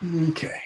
Okay.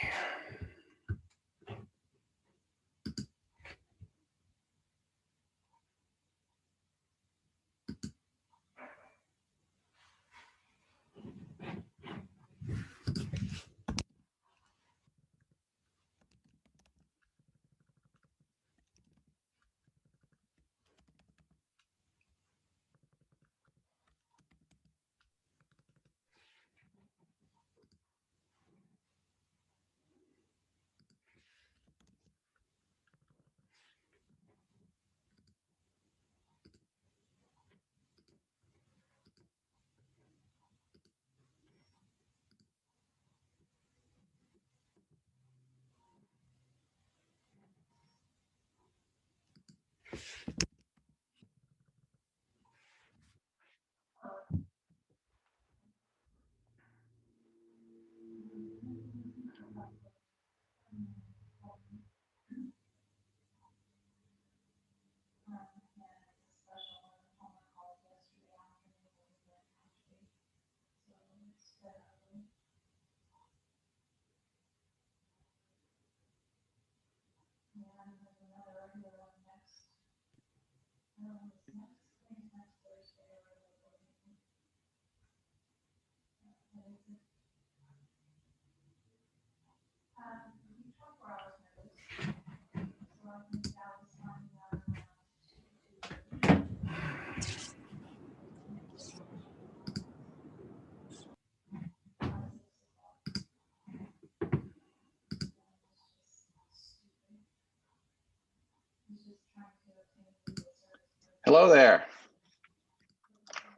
Hello there.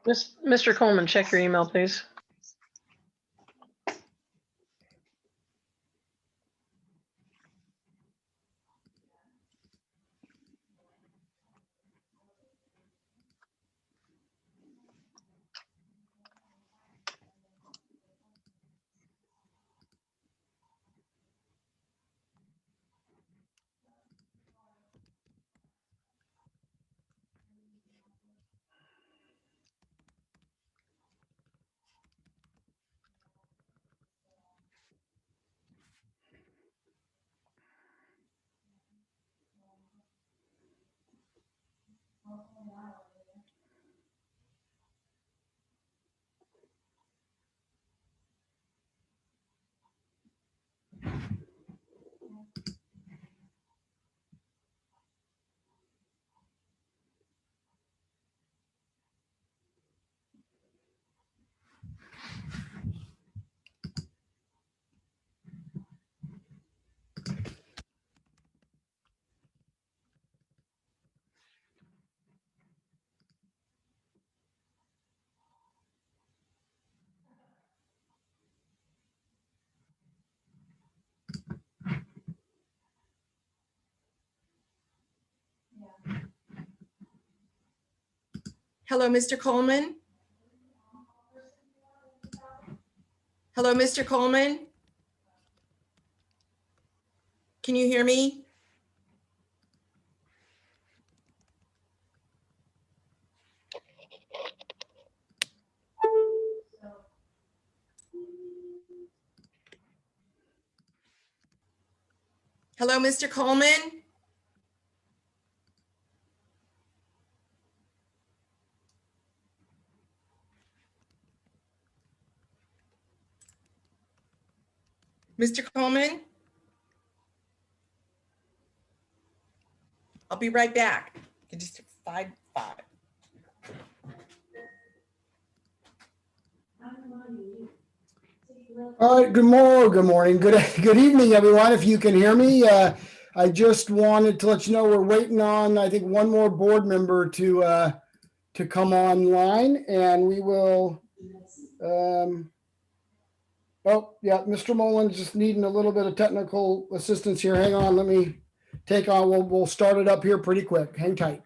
Mr. Coleman, check your email, please. Hello, Mr. Coleman. Hello, Mr. Coleman. Can you hear me? Hello, Mr. Coleman? Mr. Coleman? I'll be right back. Can just 5. All right, good morning, good evening, everyone. If you can hear me, I just wanted to let you know we're waiting on, I think, one more board member to come online, and we will. Oh, yeah, Mr. Mullins just needing a little bit of technical assistance here. Hang on, let me take on. We'll start it up here pretty quick. Hang tight.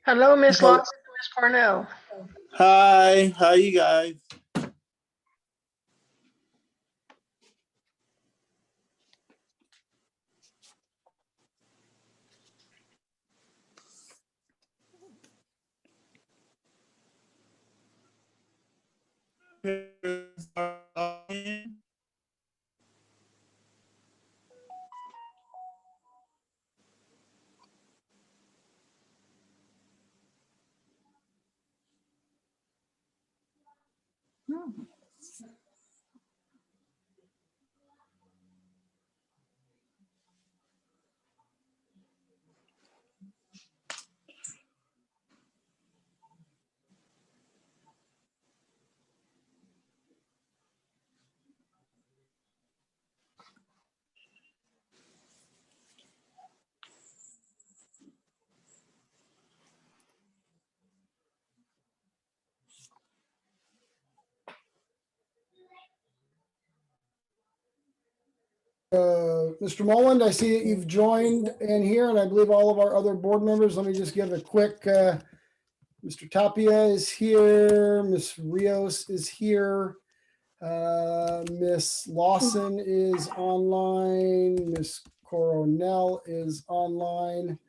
Hello, Miss Hello. Lawson, Miss Cornell. Hi, how you guys? Mr. Moland, I see that you've joined in here, and I believe all of our other board members. Let me just give a quick, Mr. Tapia is here, Ms. Rios is here, Miss Lawson is online, Miss Coronel is online,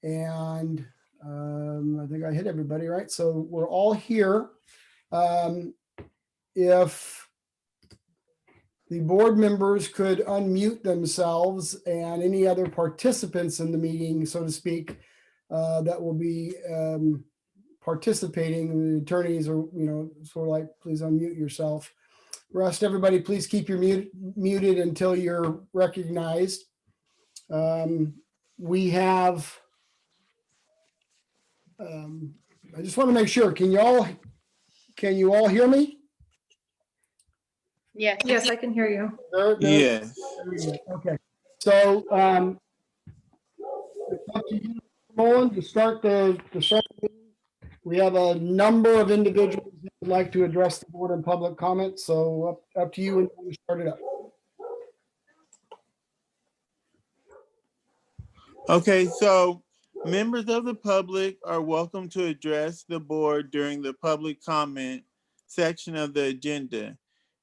and I think I hit everybody, right? So we're all here. If the board members could unmute themselves and any other participants in the meeting, so to speak, that will be participating, the attorneys or, sort of like, please unmute yourself. Rest, everybody, please keep your muted until you're recognized. We have, I just want to make sure, can you all hear me? Yes, I can hear you. Yes. Okay, so it's up to you, Nolan, to start the meeting. We have a number of individuals that would like to address the board in public comment, so up to you when you start it up. Okay, so members of the public are welcome to address the board during the public comment section of the agenda.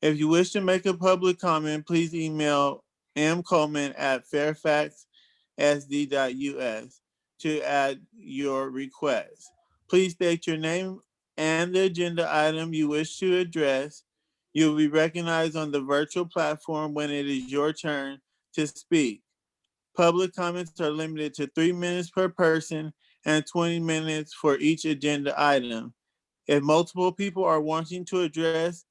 If you wish to make a public comment, please email mcoleman@fairfaxsd.us to add your request. Please state your name and the agenda item you wish to address. You'll be recognized on the virtual platform when it is your turn to speak. Public comments are limited to 3 minutes per person and 20 minutes for each agenda item. If multiple people are wanting to address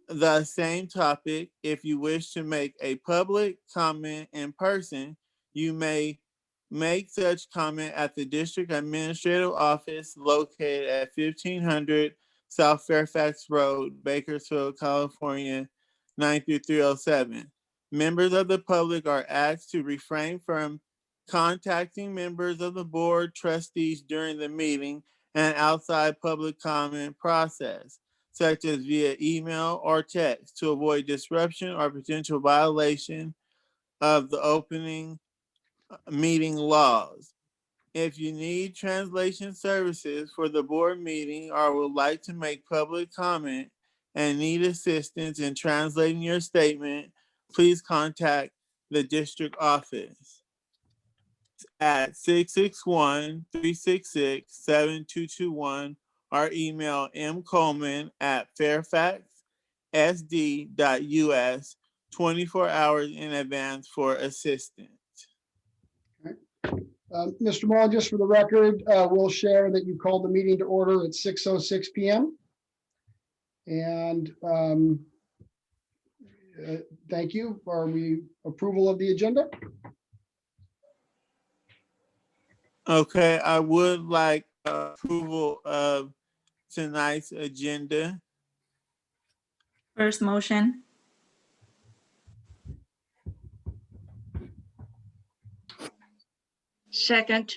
the same topic, if you wish to make a public comment in person, you may make such comment at the district administrative office located at 1500 South Fairfax Road, Bakersfield, California, 93307. Members of the public are asked to refrain from contacting members of the board trustees during the meeting and outside public comment process, such as via email or text, to avoid disruption or potential violation of the opening meeting laws. If you need translation services for the board meeting or would like to make public comment and need assistance in translating your statement, please contact the district office at 661-366-7221 or email mcoleman@fairfaxsd.us 24 hours in advance for assistance. Mr. Moore, just for the record, we'll share that you called the meeting to order at 6:06 p.m. And thank you. Are we approval of the agenda? Okay, I would like approval of tonight's agenda. First motion. Second.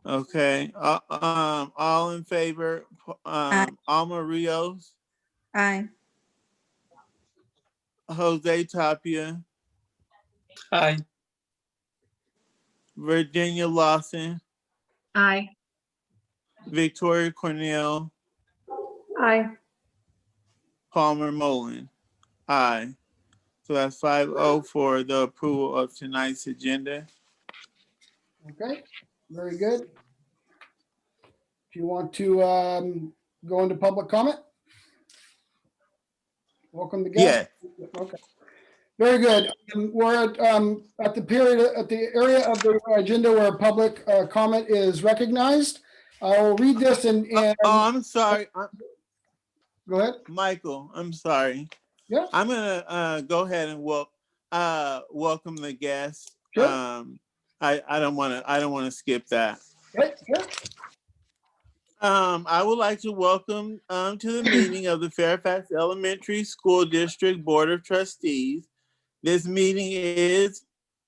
Okay, all in favor, Alma Rios, Aye. Jose Tapia, Aye. Virginia Lawson, Aye. Victoria Cornell, Aye. Palmer Mullen. Aye. So that's 5-0 for the approval of tonight's agenda. Okay, very good. Do you want to go into public comment? Welcome to guests. Yeah. Okay. Very good. We're at the area of the agenda where public comment is recognized. I'll read this and Oh, I'm sorry. Go ahead. Michael, I'm sorry. Yeah. I'm gonna go ahead and welcome the guests. Sure. I don't want to skip that. Okay, sure. I would like to welcome to the meeting of the Fairfax Elementary School District Board of Trustees. This meeting is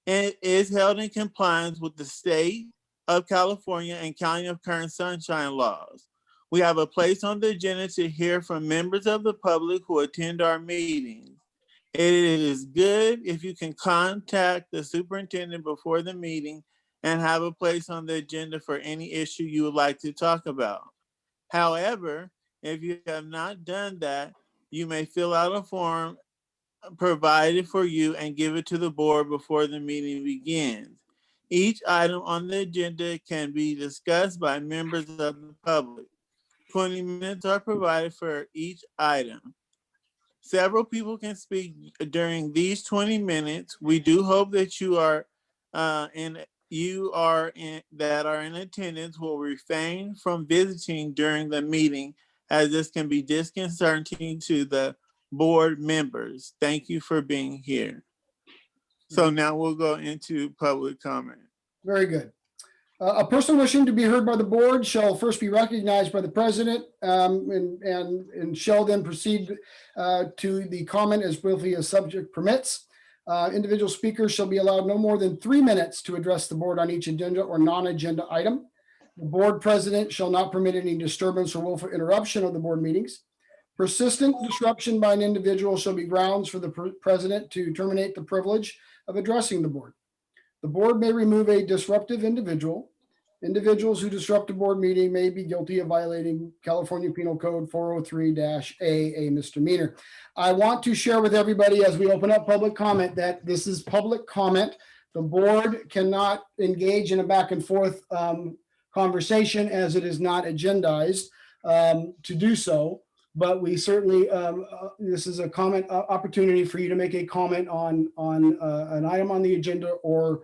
held in compliance with the state of California and County of Kern Sunshine laws. We have a place on the agenda to hear from members of the public who attend our meetings. It is good if you can contact the superintendent before the meeting and have a place on the agenda for any issue you would like to talk about. However, if you have not done that, you may fill out a form provided for you and give it to the board before the meeting begins. Each item on the agenda can be discussed by members of the public. 20 minutes are provided for each item. Several people can speak during these 20 minutes. We do hope that you are in attendance will refrain from visiting during the meeting, as this can be disconcerting to the board members. Thank you for being here. So now we'll go into public comment. Very good. A person wishing to be heard by the board shall first be recognized by the president and shall then proceed to the comment as briefly as subject permits. Individual speakers shall be allowed no more than 3 minutes to address the board on each agenda or non-agenda item. The board president shall not permit any disturbance or willful interruption of the board meetings. Persistent disruption by an individual shall be grounds for the president to terminate the privilege of addressing the board. The board may remove a disruptive individual. Individuals who disrupt a board meeting may be guilty of violating California Penal Code 403-A, a misdemeanor. I want to share with everybody as we open up public comment that this is public comment. The board cannot engage in a back and forth conversation as it is not agendized to do so. But we certainly, this is a comment opportunity for you to make a comment on an item on the agenda or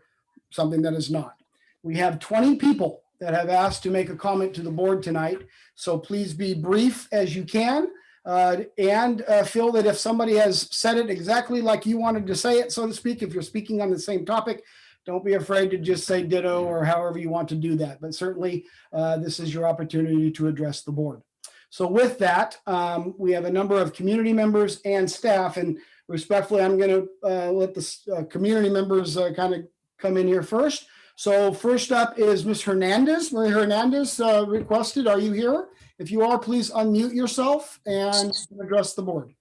something that is not. We have 20 people that have asked to make a comment to the board tonight. So please be brief as you can and feel that if somebody has said it exactly like you wanted to say it, so to speak, if you're speaking on the same topic, don't be afraid to just say ditto or however you want to do that. But certainly this is your opportunity to address the board. So with that, we have a number of community members and staff, and respectfully, I'm going to let the community members kind of come in here first. So first up is Ms. Hernandez. Maria Hernandez requested, are you here? If you are, please unmute yourself and address the board.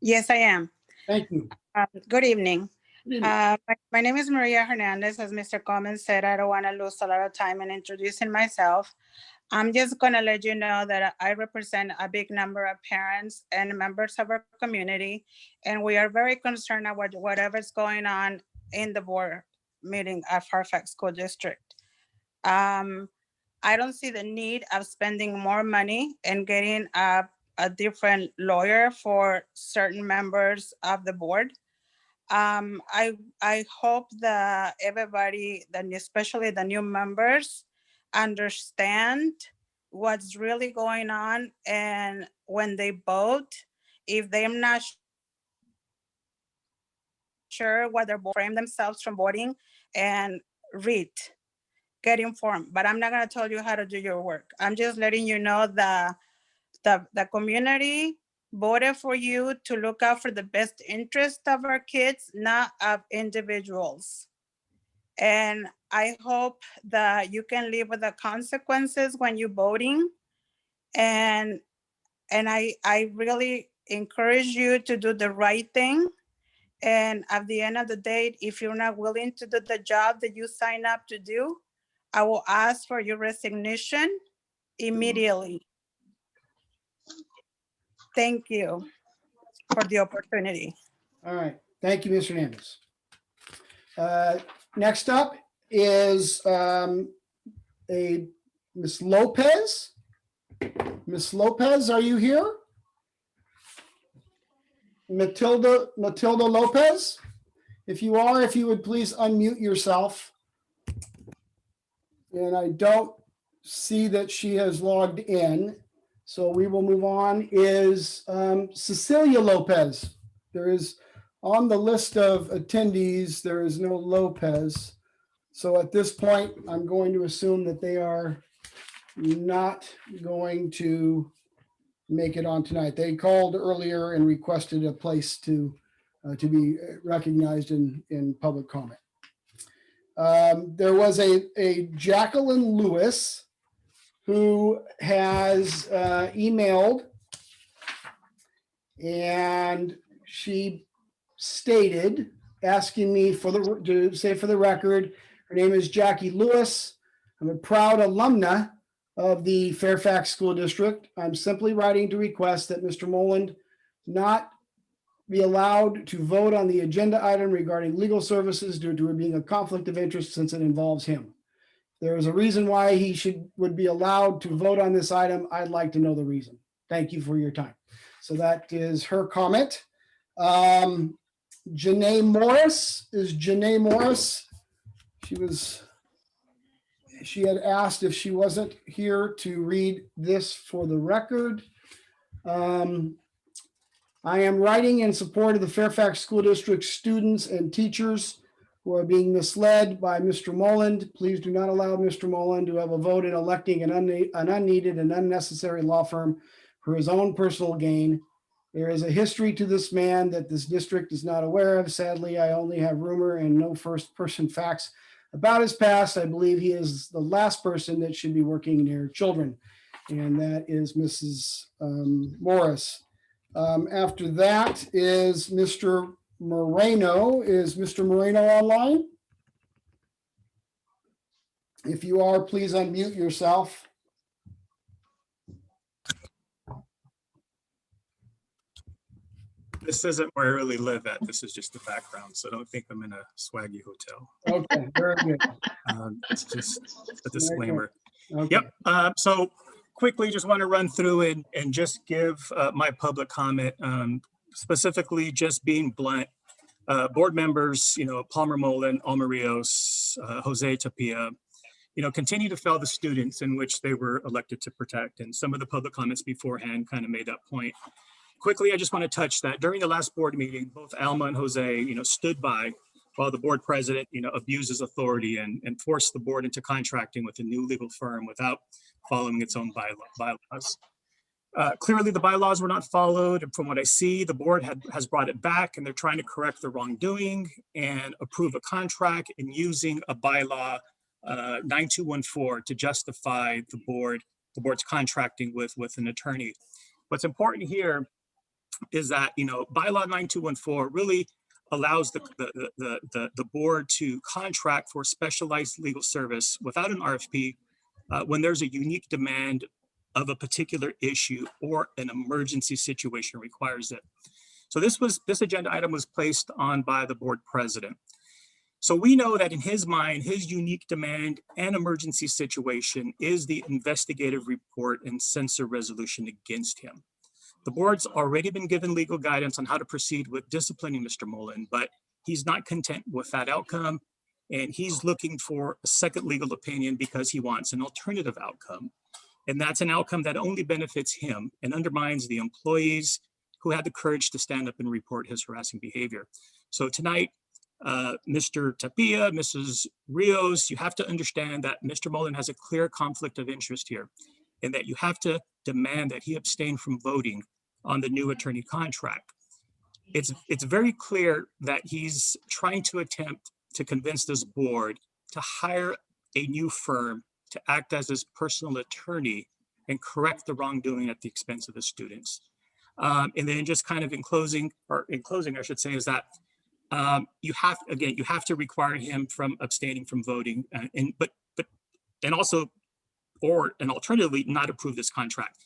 Yes, I am. Thank you. Good evening. Good evening. My name is Maria Hernandez. As Mr. Coleman said, I don't want to lose a lot of time in introducing myself. I'm just going to let you know that I represent a big number of parents and members of our community, and we are very concerned about whatever's going on in the board meeting at Fairfax School District. I don't see the need of spending more money and getting a different lawyer for certain members of the board. I hope that everybody, especially the new members, understand what's really going on, and when they vote, if they're not sure whether they frame themselves from voting and read, get informed. But I'm not going to tell you how to do your work. I'm just letting you know that the community voted for you to look out for the best interest of our kids, not of individuals. And I hope that you can live with the consequences when you're voting. And I really encourage you to do the right thing. And at the end of the day, if you're not willing to do the job that you sign up to do, I will ask for your resignation immediately. Thank you for the opportunity. All right. Thank you, Ms. Hernandez. Next up is a Ms. Lopez. Ms. Lopez, are you here? Matilda Lopez? If you are, if you would please unmute yourself. And I don't see that she has logged in. So we will move on. Is Cecilia Lopez. There is on the list of attendees, there is no Lopez. So at this point, I'm going to assume that they are not going to make it on tonight. They called earlier and requested a place to be recognized in public comment. There was a Jacqueline Lewis who has emailed, and she stated, asking me to say for the record, her name is Jackie Lewis. I'm a proud alumna of the Fairfax School District. I'm simply writing to request that Mr. Moland not be allowed to vote on the agenda item regarding legal services due to it being a conflict of interest since it involves him. There is a reason why he would be allowed to vote on this item. I'd like to know the reason. Thank you for your time. So that is her comment. Janae Morris is Janae Morris. She had asked if she wasn't here to read this for the record. I am writing in support of the Fairfax School District students and teachers who are being misled by Mr. Moland. Please do not allow Mr. Moland to have a vote in electing an unneeded and unnecessary law firm for his own personal gain. There is a history to this man that this district is not aware of. Sadly, I only have rumor and no first-person facts about his past. I believe he is the last person that should be working near children, and that is Mrs. Morris. After that is Mr. Moreno. Is Mr. Moreno online? If you are, please unmute yourself. This isn't where I really live at. This is just the background, so don't think I'm in a swaggy hotel. Okay, very good. It's just a disclaimer. Okay. Yep. So quickly, just want to run through and just give my public comment, specifically just being blunt. Board members, Palmer Moland, Alma Rios, Jose Tapia, continue to fail the students in which they were elected to protect. And some of the public comments beforehand kind of made that point. Quickly, I just want to touch that during the last board meeting, both Alma and Jose, stood by while the board president, abuses authority and forced the board into contracting with a new legal firm without following its own bylaws. Clearly, the bylaws were not followed. And from what I see, the board has brought it back and they're trying to correct the wrongdoing and approve a contract and using a bylaw 9214 to justify the board's contracting with an attorney. What's important here is that, bylaw 9214 really allows the board to contract for specialized legal service without an RFP when there's a unique demand of a particular issue or an emergency situation requires it. So this agenda item was placed on by the board president. So we know that in his mind, his unique demand and emergency situation is the investigative report and censor resolution against him. The board's already been given legal guidance on how to proceed with disciplining Mr. Moland, but he's not content with that outcome. And he's looking for a second legal opinion because he wants an alternative outcome. And that's an outcome that only benefits him and undermines the employees who had the courage to stand up and report his harassing behavior. So tonight, Mr. Tapia, Mrs. Rios, you have to understand that Mr. Moland has a clear conflict of interest here and that you have to demand that he abstain from voting on the new attorney contract. It's very clear that he's trying to attempt to convince this board to hire a new firm to act as his personal attorney and correct the wrongdoing at the expense of the students. And then just kind of in closing, I should say, is that you have to require him from abstaining from voting and also, or alternatively, not approve this contract.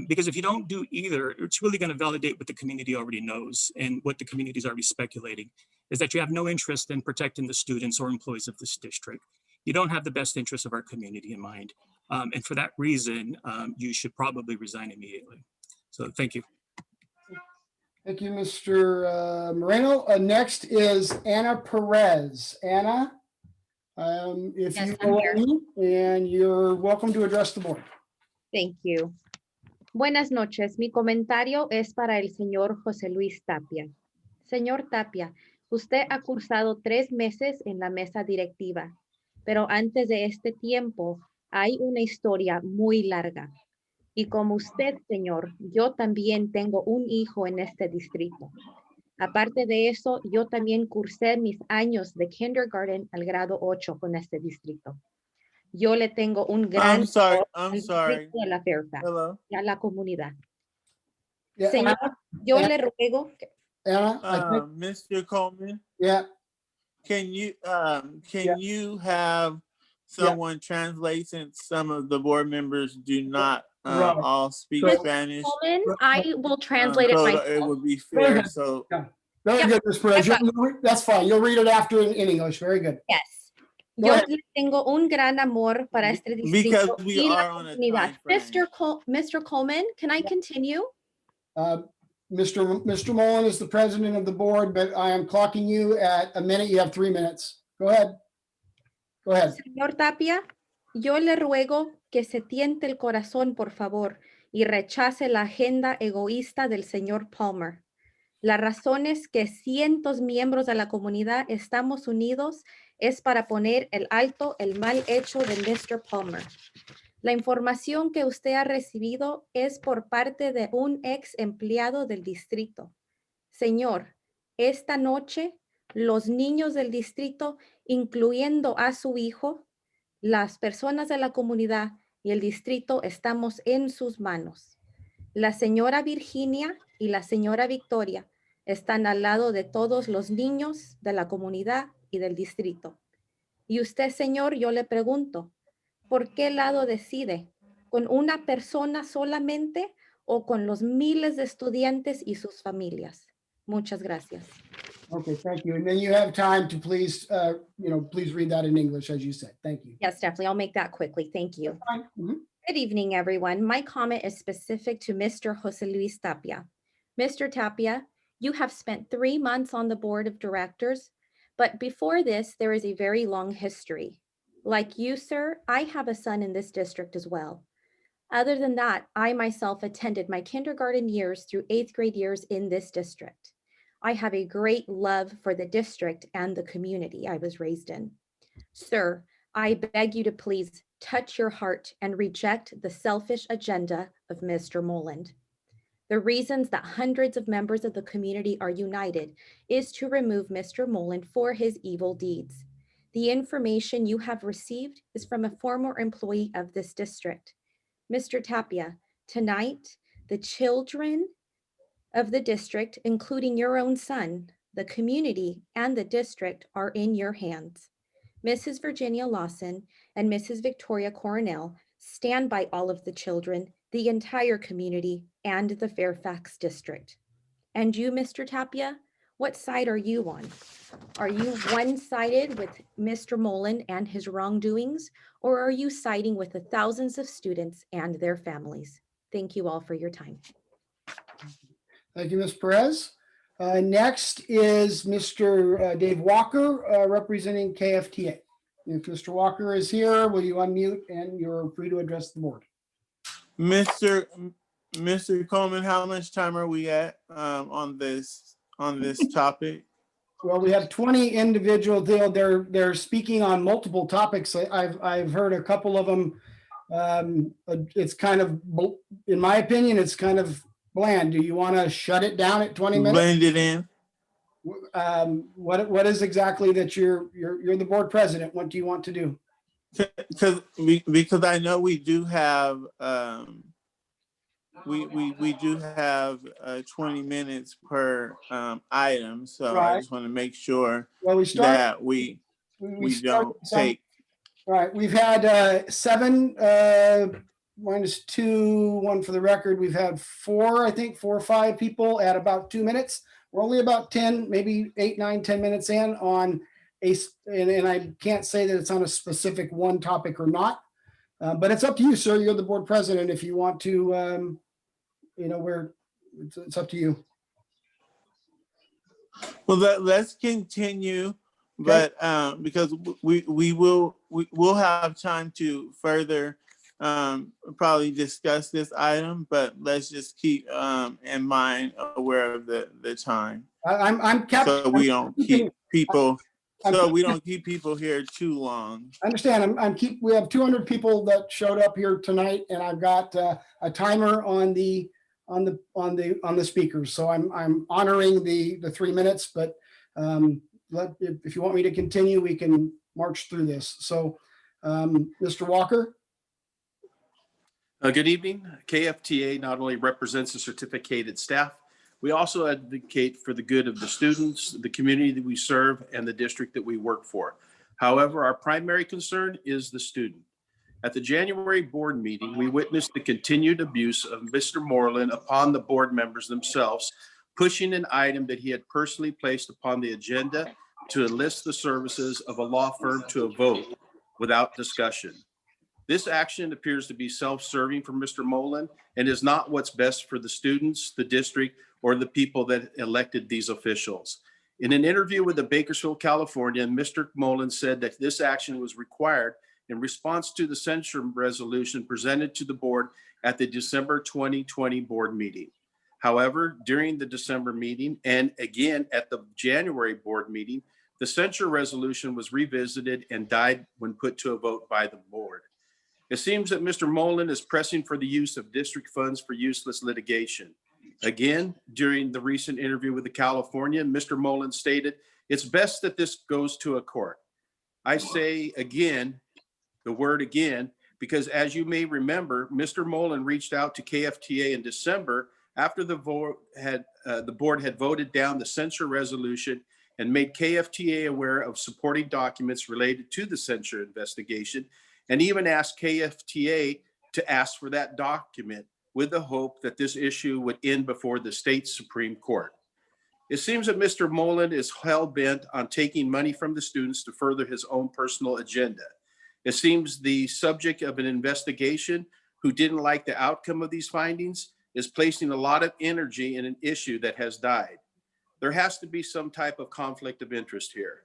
Because if you don't do either, it's really going to validate what the community already knows and what the community is already speculating, is that you have no interest in protecting the students or employees of this district. You don't have the best interests of our community in mind. And for that reason, you should probably resign immediately. So thank you. Thank you, Mr. Moreno. Next is Anna Perez. Anna, if Yes, you I'm will here. unmute, and you're welcome to address the board. Thank you. Buenas noches. Mi comentario es para el señor José Luis Tapia. Señor Tapia, usted ha cursado 3 meses en la mesa directiva, pero antes de este tiempo hay una historia muy larga. Y como usted, señor, yo también tengo un hijo en este distrito. Aparte de eso, yo también cursé mis años de kindergarten al grado 8 con este distrito. Yo le tengo un gran I'm sorry. amor I'm al sorry. distrito de la Fairfax Hello. y a la comunidad. Yeah, Señor, yo Anna, le ruego, Anna, I think, Mr. Coleman, yeah, can you Yeah. have someone translate since some of the board members do not Right. all speak So- Spanish? Coleman, I will translate it So myself. it would be Very fair. good. So very Yeah, good, Ms. Perez. I got That's fine. You'll read it after in English. Very good. Yes. Go Yo ahead. le tengo un gran amor para este because distrito we y la are on a comunidad. time frame. Mr. Coleman, can I continue? Mr. Mullen is the president of the board, but I am clocking you at a minute. You have 3 minutes. Go ahead. Go ahead. Señor Tapia, yo le ruego que se tiente el corazón, por favor, y rechace la agenda egoísta del señor Palmer. La razón es que cientos miembros de la comunidad estamos unidos es para poner el alto el mal hecho de Mr. Palmer. La información que usted ha recibido es por parte de un ex empleado del distrito. Señor, esta noche los niños del distrito, incluyendo a su hijo, las personas de la comunidad y el distrito estamos en sus manos. La señora Virginia y la señora Victoria están al lado de todos los niños de la comunidad y del distrito. Y usted, señor, yo le pregunto, ¿por qué lado decide? ¿Con una persona solamente o con los miles de estudiantes y sus familias? Muchas gracias. Okay, thank you. And then you have time to please, please read that in English, as you said. Thank you. Yes, definitely. I'll make that quickly. Thank you. Mhm. Good evening, everyone. My comment is specific to Mr. Jose Luis Tapia. Mr. Tapia, you have spent 3 months on the board of directors, but before this, there is a very long history. Like you, sir, I have a son in this district as well. Other than that, I myself attended my kindergarten years through 8th grade years in this district. I have a great love for the district and the community I was raised in. Sir, I beg you to please touch your heart and reject the selfish agenda of Mr. Moland. The reasons that hundreds of members of the community are united is to remove Mr. Moland for his evil deeds. The information you have received is from a former employee of this district. Mr. Tapia, tonight, the children of the district, including your own son, the community, and the district are in your hands. Mrs. Virginia Lawson and Mrs. Victoria Coronel stand by all of the children, the entire community, and the Fairfax district. And you, Mr. Tapia, what side are you on? Are you one-sided with Mr. Molan and his wrongdoings, or are you siding with the thousands of students and their families? Thank you all for your time. Thank you, Ms. Perez. Next is Mr. Dave Walker, representing KFTA. If Mr. Walker is here, will you unmute and you're free to address the board. Mr. Coleman, how much time are we at on this topic? Well, we have 20 individuals. They're speaking on multiple topics. I've heard a couple of them. It's kind of, in my opinion, it's kind of bland. Do you want to shut it down at 20 minutes? Blend it in. What is exactly that you're the board president? What do you want to do? Because I know we do have we do have 20 minutes per item, so Right. I just want to make sure Well, that we don't take. Right, we've had 7 minus 2, 1 for the record. We've had 4, I think 4 or 5 people at about 2 minutes. We're only about 10, maybe 8, 9, 10 minutes in on and I can't say that it's on a specific one topic or not, but it's up to you, sir. You're the board president. If you want to, it's up to you. Well, let's continue, but because we'll have time to further probably discuss this item, but let's just keep in mind aware of the time. I'm so we don't keep people. So we don't keep people here too long. I understand. We have 200 people that showed up here tonight, and I've got a timer on the speakers. So I'm honoring the 3 minutes, but if you want me to continue, we can march through this. So, Mr. Walker. Good evening. KFTA not only represents the certificated staff, We also advocate for the good of the students, the community that we serve, and the district that we work for. However, our primary concern is the student. At the January board meeting, we witnessed the continued abuse of Mr. Moreland upon the board members themselves, pushing an item that he had personally placed upon the agenda to enlist the services of a law firm to a vote without discussion. This action appears to be self-serving for Mr. Moreland and is not what's best for the students, the district, or the people that elected these officials. In an interview with the Bakersfield, California, Mr. Moreland said that this action was required in response to the censure resolution presented to the board at the December 2020 board meeting. However, during the December meeting and again at the January board meeting, the censure resolution was revisited and died when put to a vote by the board. It seems that Mr. Moreland is pressing for the use of district funds for useless litigation. Again, during the recent interview with the California, Mr. Moreland stated, "It's best that this goes to a court." I say again, the word again, because as you may remember, Mr. Moreland reached out to KFTA in December after the board had voted down the censure resolution and made KFTA aware of supporting documents related to the censure investigation, and even asked KFTA to ask for that document with the hope that this issue would end before the state Supreme Court. It seems that Mr. Moreland is hell-bent on taking money from the students to further his own personal agenda. It seems the subject of an investigation who didn't like the outcome of these findings is placing a lot of energy in an issue that has died. There has to be some type of conflict of interest here,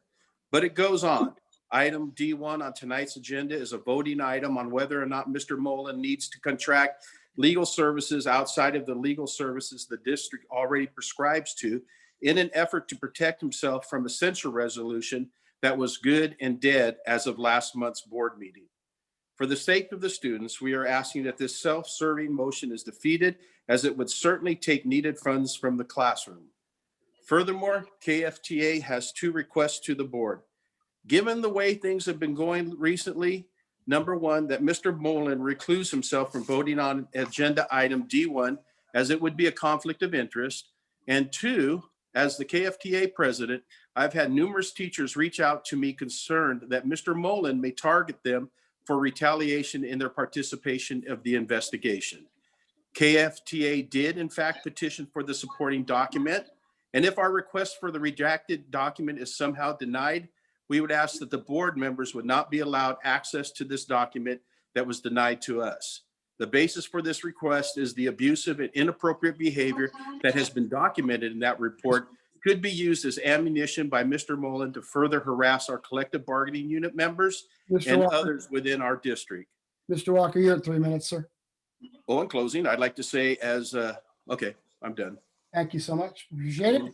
but it goes on. Item D1 on tonight's agenda is a voting item on whether or not Mr. Moreland needs to contract legal services outside of the legal services the district already prescribes to in an effort to protect himself from a censure resolution that was good and dead as of last month's board meeting. For the sake of the students, we are asking that this self-serving motion is defeated, as it would certainly take needed funds from the classroom. Furthermore, KFTA has two requests to the board. Given the way things have been going recently, number one, that Mr. Moreland recluse himself from voting on agenda item D1, as it would be a conflict of interest. And two, as the KFTA president, I've had numerous teachers reach out to me concerned that Mr. Moreland may target them for retaliation in their participation of the investigation. KFTA did in fact petition for the supporting document. And if our request for the redacted document is somehow denied, we would ask that the board members would not be allowed access to this document that was denied to us. The basis for this request is the abusive and inappropriate behavior that has been documented in that report could be used as ammunition by Mr. Moreland to further harass our collective bargaining unit members and others within our district. Mr. Walker, you're at 3 minutes, sir. Oh, in closing, I'd like to say okay, I'm done. Thank you so much. Appreciate it.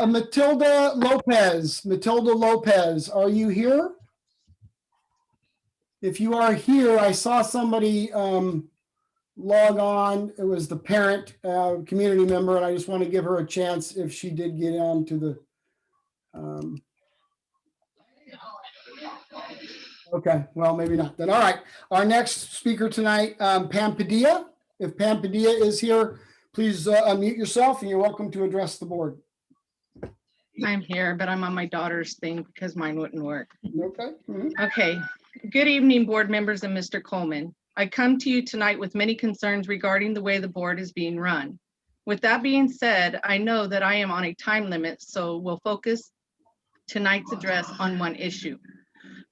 Matilda Lopez, are you here? If you are here, I saw somebody log on. It was the parent community member, and I just want to give her a chance if she did get on to the. Okay, well, maybe not then. All right, our next speaker tonight, Pam Padilla. If Pam Padilla is here, please unmute yourself and you're welcome to address the board. I'm here, but I'm on my daughter's thing because mine wouldn't work. Okay. Mm-hmm. Okay. Good evening, board members and Mr. Coleman. I come to you tonight with many concerns regarding the way the board is being run. With that being said, I know that I am on a time limit, so we'll focus tonight's address on one issue.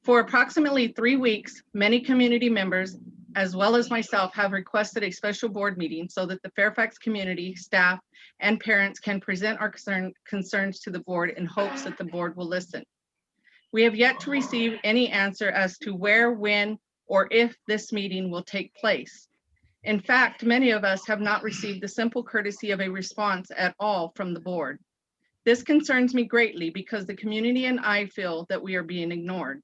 For approximately 3 weeks, many community members, as well as myself, have requested a special board meeting so that the Fairfax community, staff, and parents can present our concerns to the board in hopes that the board will listen. We have yet to receive any answer as to where, when, or if this meeting will take place. In fact, many of us have not received the simple courtesy of a response at all from the board. This concerns me greatly because the community and I feel that we are being ignored.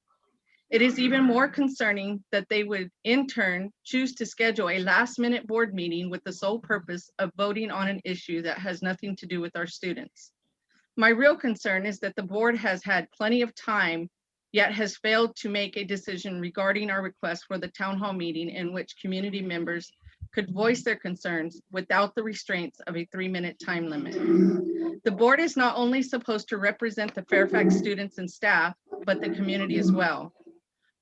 It is even more concerning that they would in turn choose to schedule a last-minute board meeting with the sole purpose of voting on an issue that has nothing to do with our students. My real concern is that the board has had plenty of time, yet has failed to make a decision regarding our request for the town hall meeting in which community members could voice their concerns without the restraints of a 3-minute time limit. The board is not only supposed to represent the Fairfax students and staff, but the community as well.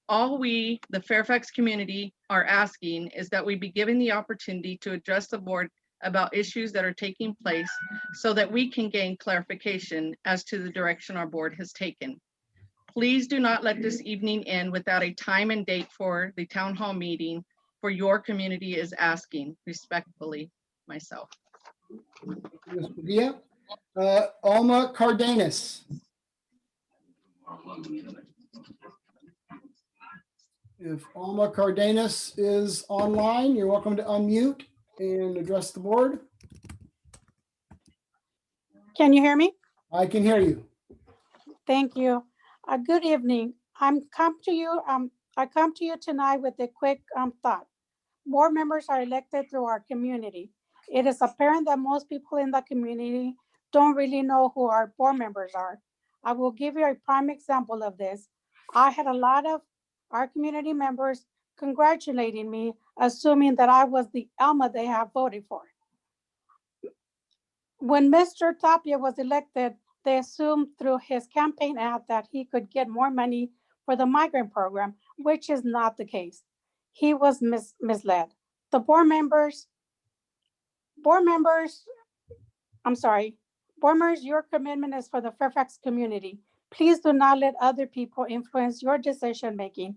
All we, the Fairfax community, are asking is that we be given the opportunity to address the board about issues that are taking place so that we can gain clarification as to the direction our board has taken. Please do not let this evening end without a time and date for the town hall meeting for your community is asking. Respectfully, myself. Ms. Padilla. Alma Cardenas. If Alma Cardenas is online, you're welcome to unmute and address the board. Can you hear me? I can hear you. Thank you. Good evening. I come to you tonight with a quick thought. Board members are elected through our community. It is apparent that most people in the community don't really know who our board members are. I will give you a prime example of this. I had a lot of our community members congratulating me, assuming that I was the Alma they have voted for. When Mr. Tapia was elected, they assumed through his campaign ad that he could get more money for the migrant program, which is not the case. He was misled. The board members, your commitment is for the Fairfax community. Please do not let other people influence your decision-making.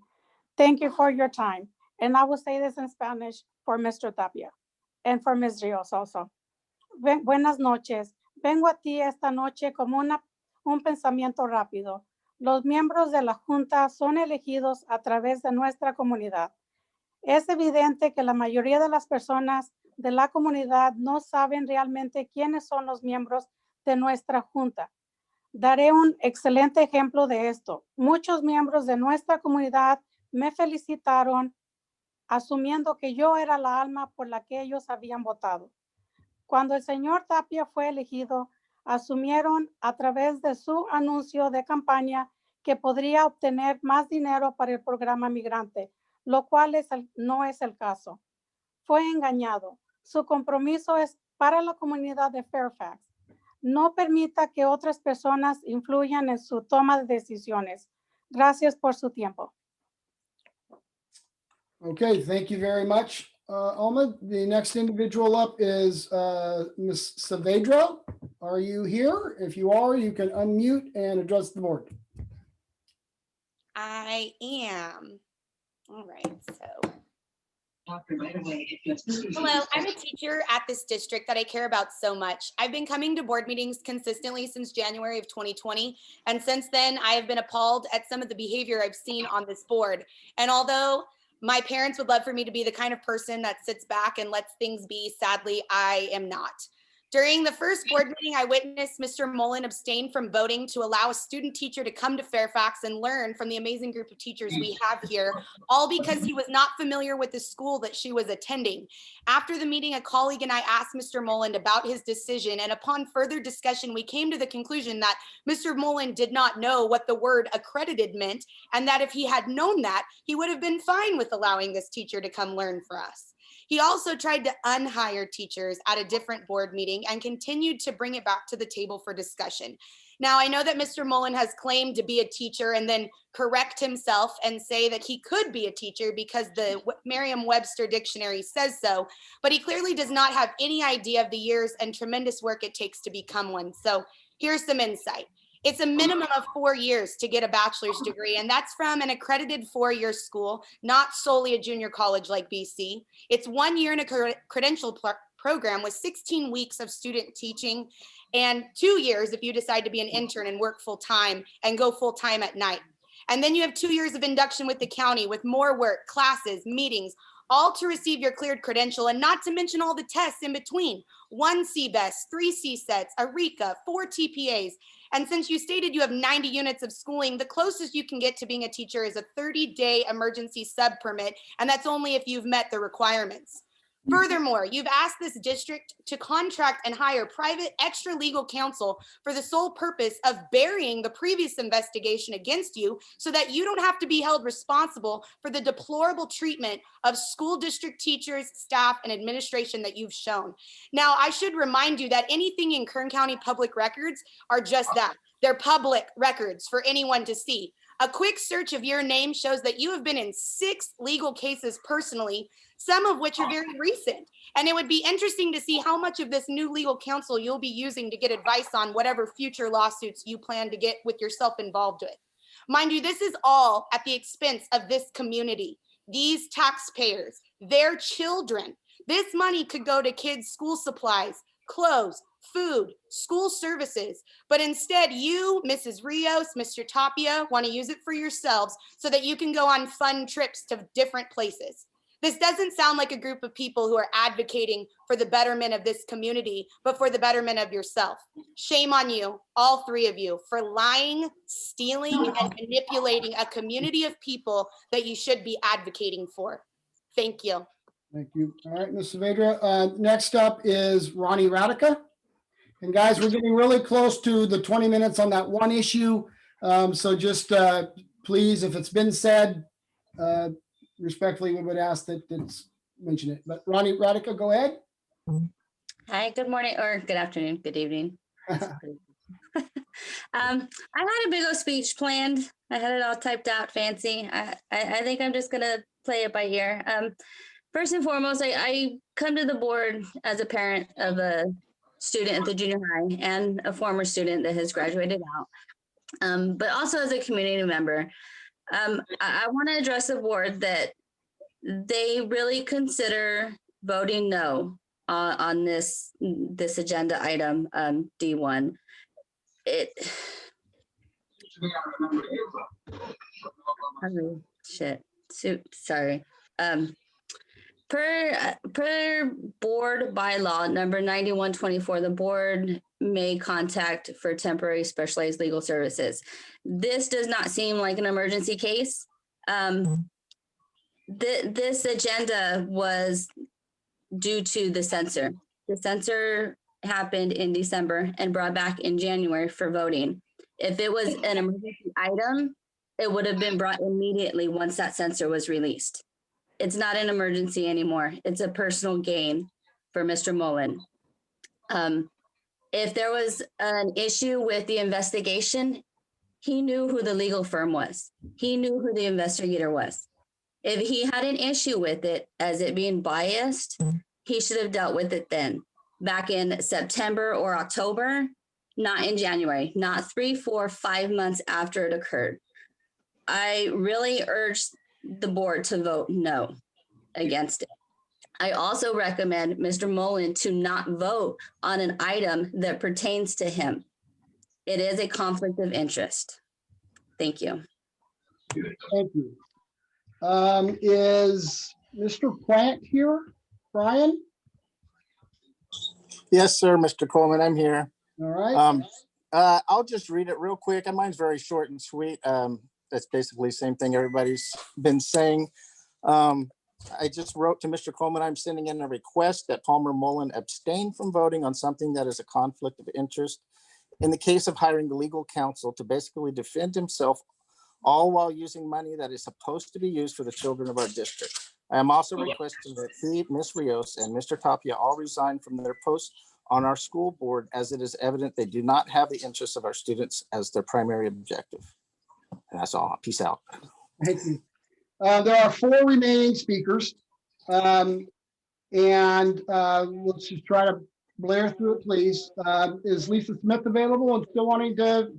Thank you for your time. And I will say this in Spanish for Mr. Tapia and for Ms. Rios also. Buenas noches. Vengo a ti esta noche como un pensamiento rápido. Los miembros de la Junta son elegidos a través de nuestra comunidad. Es evidente que la mayoría de las personas de la comunidad no saben realmente quiénes son los miembros de nuestra Junta. Daré un excelente ejemplo de esto. Muchos miembros de nuestra comunidad me felicitaron asumiendo que yo era la alma por la que ellos habían votado. Cuando el señor Tapia fue elegido, asumieron a través de su anuncio de campaña que podría obtener más dinero para el programa migrante, lo cual no es el caso. Fue engañado. Su compromiso es para la comunidad de Fairfax. No permita que otras personas influyan en su toma de decisiones. Gracias por su tiempo. Okay, thank you very much, Alma. The next individual up is Ms. Saavedra. Are you here? If you are, you can unmute and address the board. I am. All right, so. Hello, I'm a teacher at this district that I care about so much. I've been coming to board meetings consistently since January of 2020. And since then, I have been appalled at some of the behavior I've seen on this board. And although my parents would love for me to be the kind of person that sits back and lets things be, sadly, I am not. During the first board meeting, I witnessed Mr. Mullen abstain from voting to allow a student teacher to come to Fairfax and learn from the amazing group of teachers we have here, all because he was not familiar with the school that she was attending. After the meeting, a colleague and I asked Mr. Mullen about his decision, and upon further discussion, we came to the conclusion that Mr. Mullen did not know what the word accredited meant, and that if he had known that, he would have been fine with allowing this teacher to come learn for us. He also tried to unhire teachers at a different board meeting and continued to bring it back to the table for discussion. Now, I know that Mr. Mullen has claimed to be a teacher and then correct himself and say that he could be a teacher because the Merriam-Webster dictionary says so, but he clearly does not have any idea of the years and tremendous work it takes to become one. So here's some insight. It's a minimum of 4 years to get a bachelor's degree, and that's from an accredited 4-year school, not solely a junior college like BC. It's 1 year in a credential program with 16 weeks of student teaching, and 2 years if you decide to be an intern and work full-time and go full-time at night. And then you have 2 years of induction with the county with more work, classes, meetings, all to receive your cleared credential, and not to mention all the tests in between. 1 CBEST, 3 CSETs, a RECA, 4 TPAs. And since you stated you have 90 units of schooling, the closest you can get to being a teacher is a 30-day emergency sub permit, and that's only if you've met the requirements. Furthermore, you've asked this district to contract and hire private extra legal counsel for the sole purpose of burying the previous investigation against you so that you don't have to be held responsible for the deplorable treatment of school district teachers, staff, and administration that you've shown. Now, I should remind you that anything in Kern County public records are just that. They're public records for anyone to see. A quick search of your name shows that you have been in 6 legal cases personally, some of which are very recent. And it would be interesting to see how much of this new legal counsel you'll be using to get advice on whatever future lawsuits you plan to get with yourself involved with. Mind you, this is all at the expense of this community, these taxpayers, their children. This money could go to kids' school supplies, clothes, food, school services, but instead you, Mrs. Rios, Mr. Tapia, want to use it for yourselves so that you can go on fun trips to different places. This doesn't sound like a group of people who are advocating for the betterment of this community, but for the betterment of yourself. Shame on you, all 3 of you, for lying, stealing, and manipulating a community of people that you should be advocating for. Thank you. Thank you. All right, Ms. Saavedra. Next up is Ronnie Radica. And guys, we're getting really close to the 20 minutes on that one issue. So just please, if it's been said, respectfully, we would ask that it's mention it. But Ronnie Radica, go ahead. Hi, good morning or good afternoon, good evening. I had a big old speech planned. I had it all typed out fancy. I think I'm just gonna play it by ear. First and foremost, I come to the board as a parent of a student at the junior high and a former student that has graduated out, but also as a community member. I want to address the board that they really consider voting no on this agenda item, D1. Sorry. Per board bylaw number 9124, the board may contact for temporary specialized legal services. This does not seem like an emergency case. This agenda was due to the censor. The censor happened in December and brought back in January for voting. If it was an emergency item, it would have been brought immediately once that censor was released. It's not an emergency anymore. It's a personal gain for Mr. Mullen. If there was an issue with the investigation, he knew who the legal firm was. He knew who the investigator was. If he had an issue with it as it being biased, he should have dealt with it then, back in September or October, not in January, not 3, 4, 5 months after it occurred. I really urge the board to vote no against it. I also recommend Mr. Mullen to not vote on an item that pertains to him. It is a conflict of interest. Thank you. Thank you. Is Mr. Plant here? Brian? Yes, sir, Mr. Coleman, I'm here. All right. I'll just read it real quick. And mine's very short and sweet. That's basically the same thing everybody's been saying. I just wrote to Mr. Coleman, I'm sending in a request that Palmer Mullen abstain from voting on something that is a conflict of interest in the case of hiring the legal counsel to basically defend himself, all while using money that is supposed to be used for the children of our district. I am also requesting that he, Ms. Rios, and Mr. Tapia all resign from their posts on our school board, as it is evident they do not have the interests of our students as their primary objective. And that's all. Peace out. Thank you. There are 4 remaining speakers. Let's just try to blare through it, please. Is Lisa Smith available and still wanting to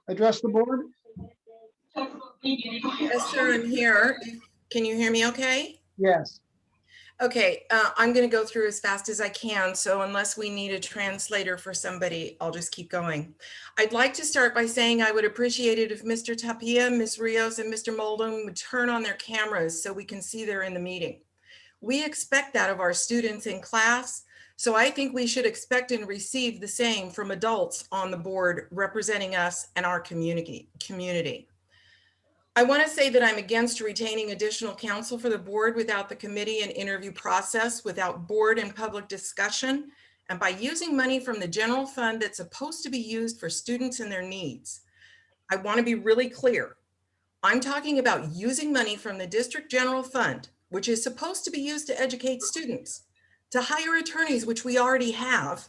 address the board? Yes, sir, I'm here. Can you hear me okay? Yes. Okay, I'm going to go through as fast as I can. So unless we need a translator for somebody, I'll just keep going. I'd like to start by saying I would appreciate it if Mr. Tapia, Ms. Rios, and Mr. Mullen would turn on their cameras so we can see they're in the meeting. We expect that of our students in class. So I think we should expect and receive the same from adults on the board representing us and our community. I want to say that I'm against retaining additional counsel for the board without the committee and interview process, without board and public discussion, and by using money from the general fund that's supposed to be used for students and their needs. I want to be really clear. I'm talking about using money from the district general fund, which is supposed to be used to educate students, to hire attorneys, which we already have,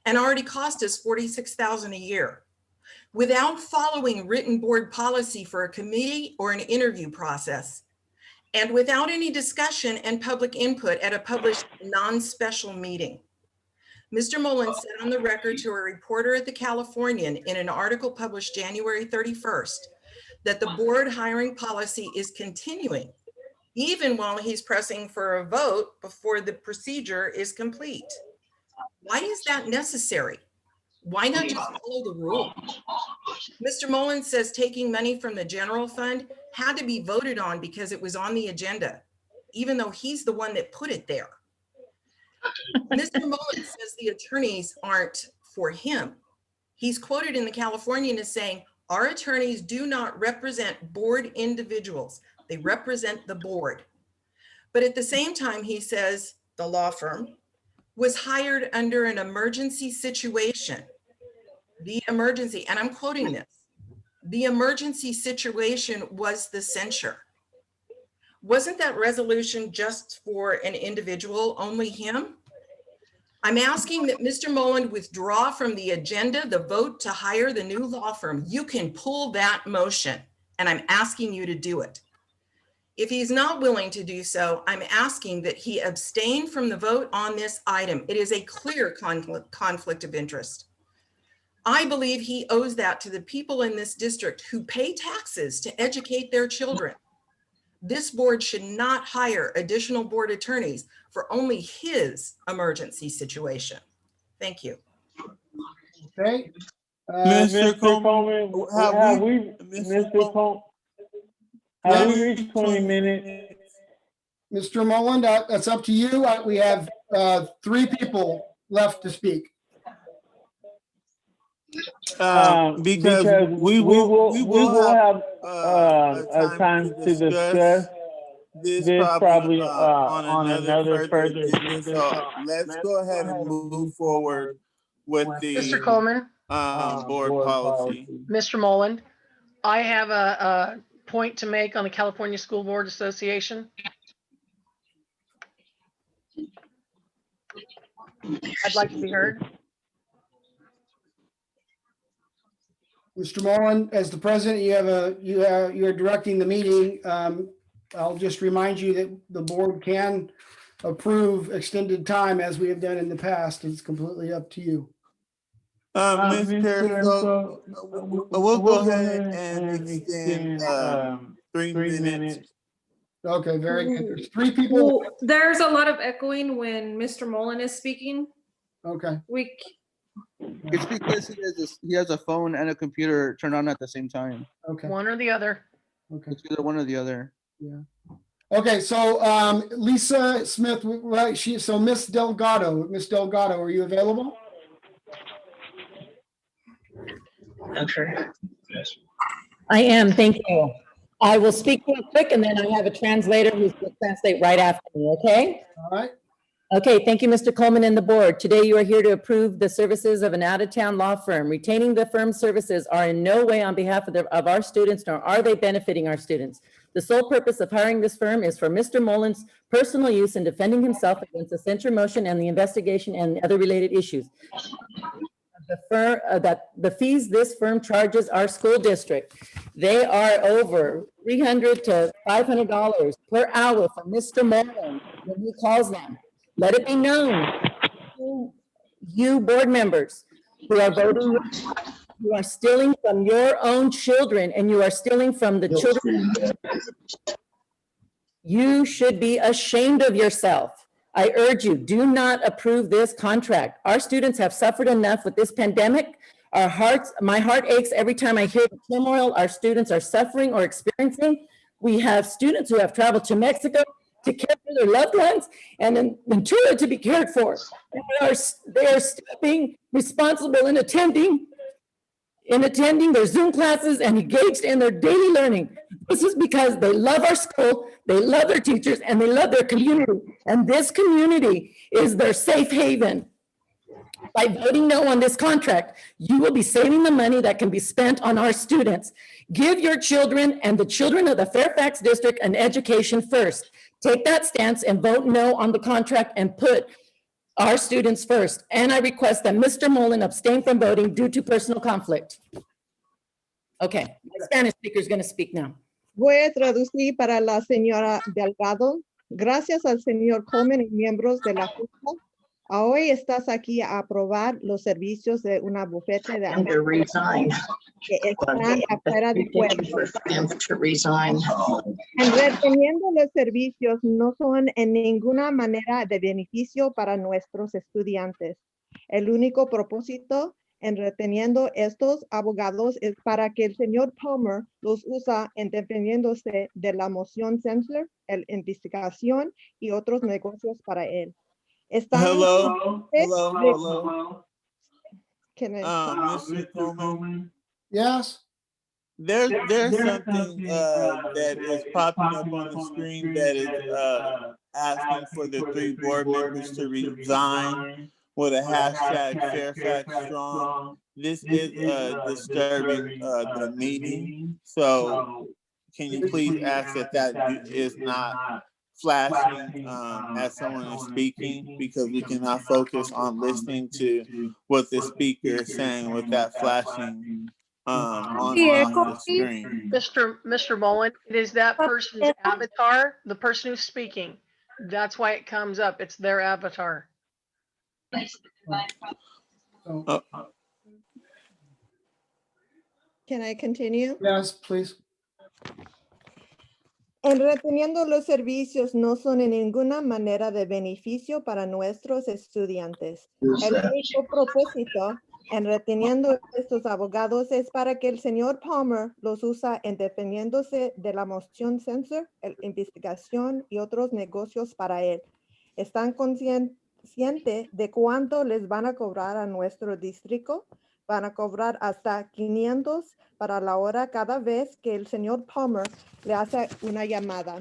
and already cost us $46,000 a year, without following written board policy for a committee or an interview process, and without any discussion and public input at a published non-special meeting. Mr. Mullen said on the record to a reporter at the Californian in an article published January 31st that the board hiring policy is continuing, even while he's pressing for a vote before the procedure is complete. Why is that necessary? Why not just follow the rule? Mr. Mullen says taking money from the general fund had to be voted on because it was on the agenda, even though he's the one that put it there. Mr. Mullen says the attorneys aren't for him. He's quoted in the Californian as saying, "Our attorneys do not represent board individuals. They represent the board." But at the same time, he says the law firm was hired under an emergency situation. The emergency, and I'm quoting this, the emergency situation was the censure. Wasn't that resolution just for an individual, only him? I'm asking that Mr. Mullen withdraw from the agenda the vote to hire the new law firm. You can pull that motion, and I'm asking you to do it. If he's not willing to do so, I'm asking that he abstain from the vote on this item. It is a clear conflict of interest. I believe he owes that to the people in this district who pay taxes to educate their children. This board should not hire additional board attorneys for only his emergency situation. Thank you. Okay. Mr. Coleman, have we reached 20 minutes? Mr. Mullen, that's up to you. We have 3 people left to speak. Because we will have a time to discuss this probably on another further agenda. So let's go ahead and move forward with the Mr. Coleman, board policy. Mr. Mullen, I have a point to make on the California School Board Association. I'd like to be heard. Mr. Mullen, as the president, you're directing the meeting. I'll just remind you that the board can approve extended time as we have done in the past. It's completely up to you. Ms. Periscope, we'll go ahead and extend 3 minutes. Okay, very good. There's 3 people. Well, there's a lot of echoing when Mr. Mullen is speaking. Okay. It's because he has a phone and a computer turned on at the same time. Okay. One or the other. Okay. It's either one or the other. Yeah. Okay, so Lisa Smith, right? So Miss Delgado, are you available? Okay. I am, thank you. I will speak real quick and then I have a translator who's going to translate right after me, okay? All right. Okay, thank you, Mr. Coleman and the board. Today you are here to approve the services of an out-of-town law firm. Retaining the firm's services are in no way on behalf of our students, nor are they benefiting our students. The sole purpose of hiring this firm is for Mr. Mullen's personal use in defending himself against the censure motion and the investigation and other related issues. The fees this firm charges our school district, they are over $300 to $500 per hour for Mr. Mullen when he calls them. Let it be known, you board members who are voting, you are stealing from your own children and you are stealing from the children. You should be ashamed of yourself. I urge you, do not approve this contract. Our students have suffered enough with this pandemic. My heart aches every time I hear the turmoil our students are suffering or experiencing. We have students who have traveled to Mexico to care for their loved ones and in Chile to be cared for. And they are still being responsible in attending in attending their Zoom classes and engaged in their daily learning. This is because they love our school, they love their teachers, and they love their community. And this community is their safe haven. By voting no on this contract, you will be saving the money that can be spent on our students. Give your children and the children of the Fairfax district an education first. Take that stance and vote no on the contract and put our students first. And I request that Mr. Mullen abstain from voting due to personal conflict. Okay, my Spanish speaker is going to speak now. Voy a traducir para la señora Delgado. Gracias al señor Coleman y miembros de la Junta. Hoy estás aquí a aprobar los servicios de una bufete de abogados que están afuera del pueblo. En reteniendo los servicios no son en ninguna manera de beneficio para nuestros estudiantes. El único propósito en reteniendo estos abogados es para que el señor Palmer los usa en defendiéndose de la moción Sensler, la investigación y otros negocios para él. Hello. Can I- Mr. Coleman. Yes. There's something that is popping up on the screen that is asking for the 3 board members to resign with a hashtag Fairfax Strong. This is disturbing the meeting. So can you please ask that is not flashing as someone is speaking, because we cannot focus on listening to what the speaker is saying with that flashing on the screen. Mr. Mullen, it is that person's avatar, the person who's speaking. That's why it comes up. It's their avatar. Can I continue? Yes, please. En reteniendo los servicios no son en ninguna manera de beneficio para nuestros estudiantes. El único propósito en reteniendo estos abogados es para que el señor Palmer los usa en defendiéndose de la moción Censor, la investigación y otros negocios para él. ¿Están conscientes de cuánto les van a cobrar a nuestro distrito? Van a cobrar hasta 500 para la hora cada vez que el señor Palmer le hace una llamada.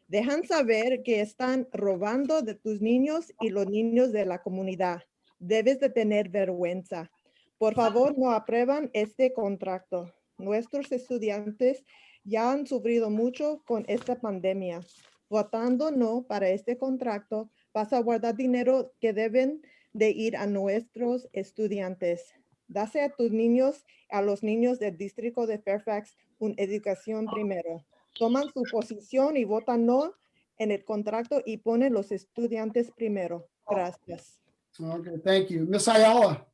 Dejan saber que están robando de tus niños y los niños de la comunidad. Debes de tener vergüenza. Por favor, no aprueban este contrato. Nuestros estudiantes ya han sufrido mucho con esta pandemia. Votando no para este contrato, vas a guardar dinero que deben de ir a nuestros estudiantes. Dase a tus niños, a los niños del distrito de Fairfax, una educación primero. Toman su posición y votan no en el contrato y ponen los estudiantes primero. Gracias. Okay, thank you. Miss Ayala.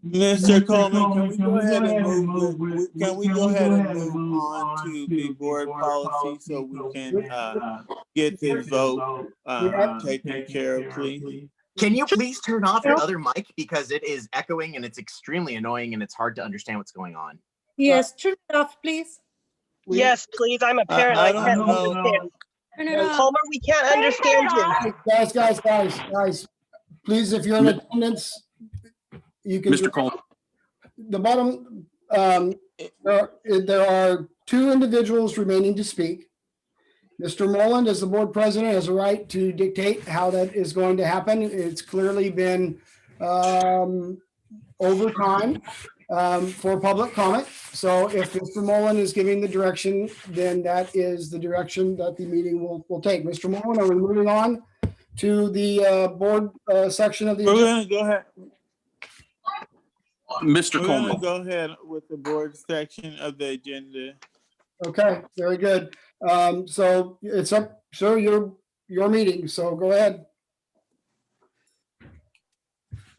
Mr. Coleman, can we go ahead and move on to the board policy so we can get this vote taken care of, please? Can you please turn off your other mic, because it is echoing and it's extremely annoying and it's hard to understand what's going on. Yes, turn it off, please. Yes, please. I'm a parent. I can't understand. Turn it off. Palmer, we can't understand you. Guys, please, if you're in attendance, you can. Mr. Coleman. The bottom, there are 2 individuals remaining to speak. Mr. Mullen, as the board president, has a right to dictate how that is going to happen. It's clearly been over time for public comment. So if Mr. Mullen is giving the direction, then that is the direction that the meeting will take. Mr. Mullen, are we moving on to the board section of the We're going to go ahead. Mr. We're Coleman. going to go ahead with the board section of the agenda. Okay, very good. So it's up, sir, your meeting, so go ahead.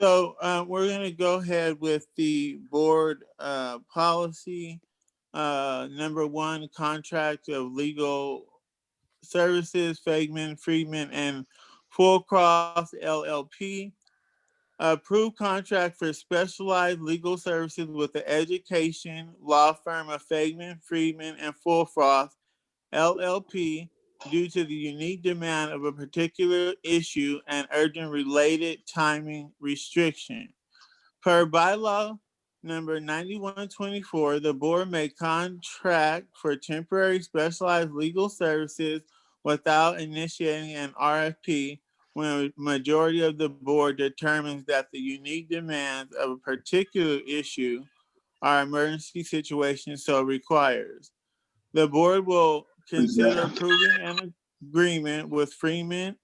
So we're going to go ahead with the board policy. Number 1, contract of legal services, Friedman, and Full Cross LLP. Approved contract for specialized legal services with the education law firm of Friedman, and Full Cross LLP due to the unique demand of a particular issue and urgent related timing restriction. Per bylaw, number 9124, the board may contract for temporary specialized legal services without initiating an RFP when a majority of the board determines that the unique demands of a particular issue or emergency situation so requires. The board will consider approving an agreement with Fagman,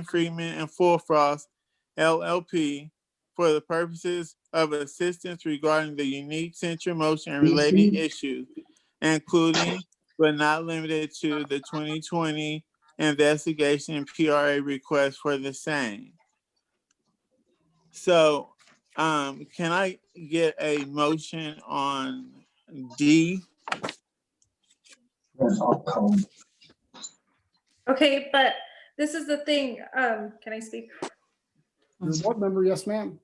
Freeman, and Fullfrost LLP for the purposes of assistance regarding the unique central motion and related issues, including but not limited to the 2020 investigation and PRA request for the same. So, can I get a motion on D? Okay, but this is the thing. Can I speak? Your board member, yes, ma'am.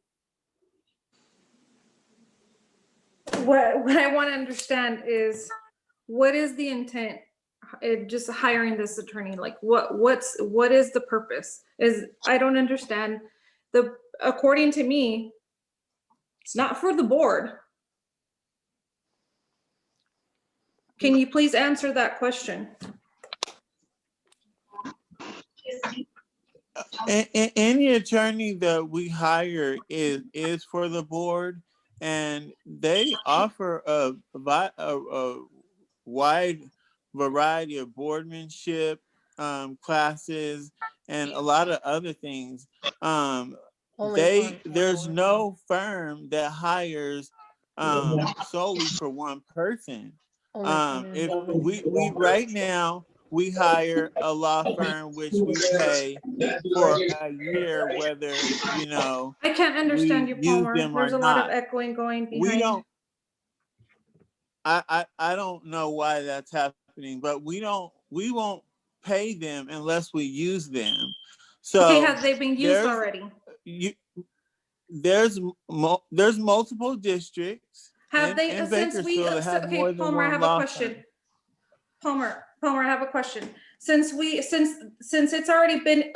What I want to understand is what is the intent just hiring this attorney? Like what is the purpose? I don't understand. According to me, it's not for the board. Can you please answer that question? Any attorney that we hire is for the board, and they offer a wide variety of boardmanship classes and a lot of other things. There's no firm that hires solely for one person. If we right now we hire a law firm which we pay for a year, whether I can't understand you, Palmer. There's a lot of not. echoing going behind. We don't. I don't know why that's happening, but we won't pay them unless we use them. So okay, have they been used already? There's multiple districts. Have they in since we Bakersfield that have okay, more than Palmer, I one have a law question. firm. Palmer, I have a question. Since it's already been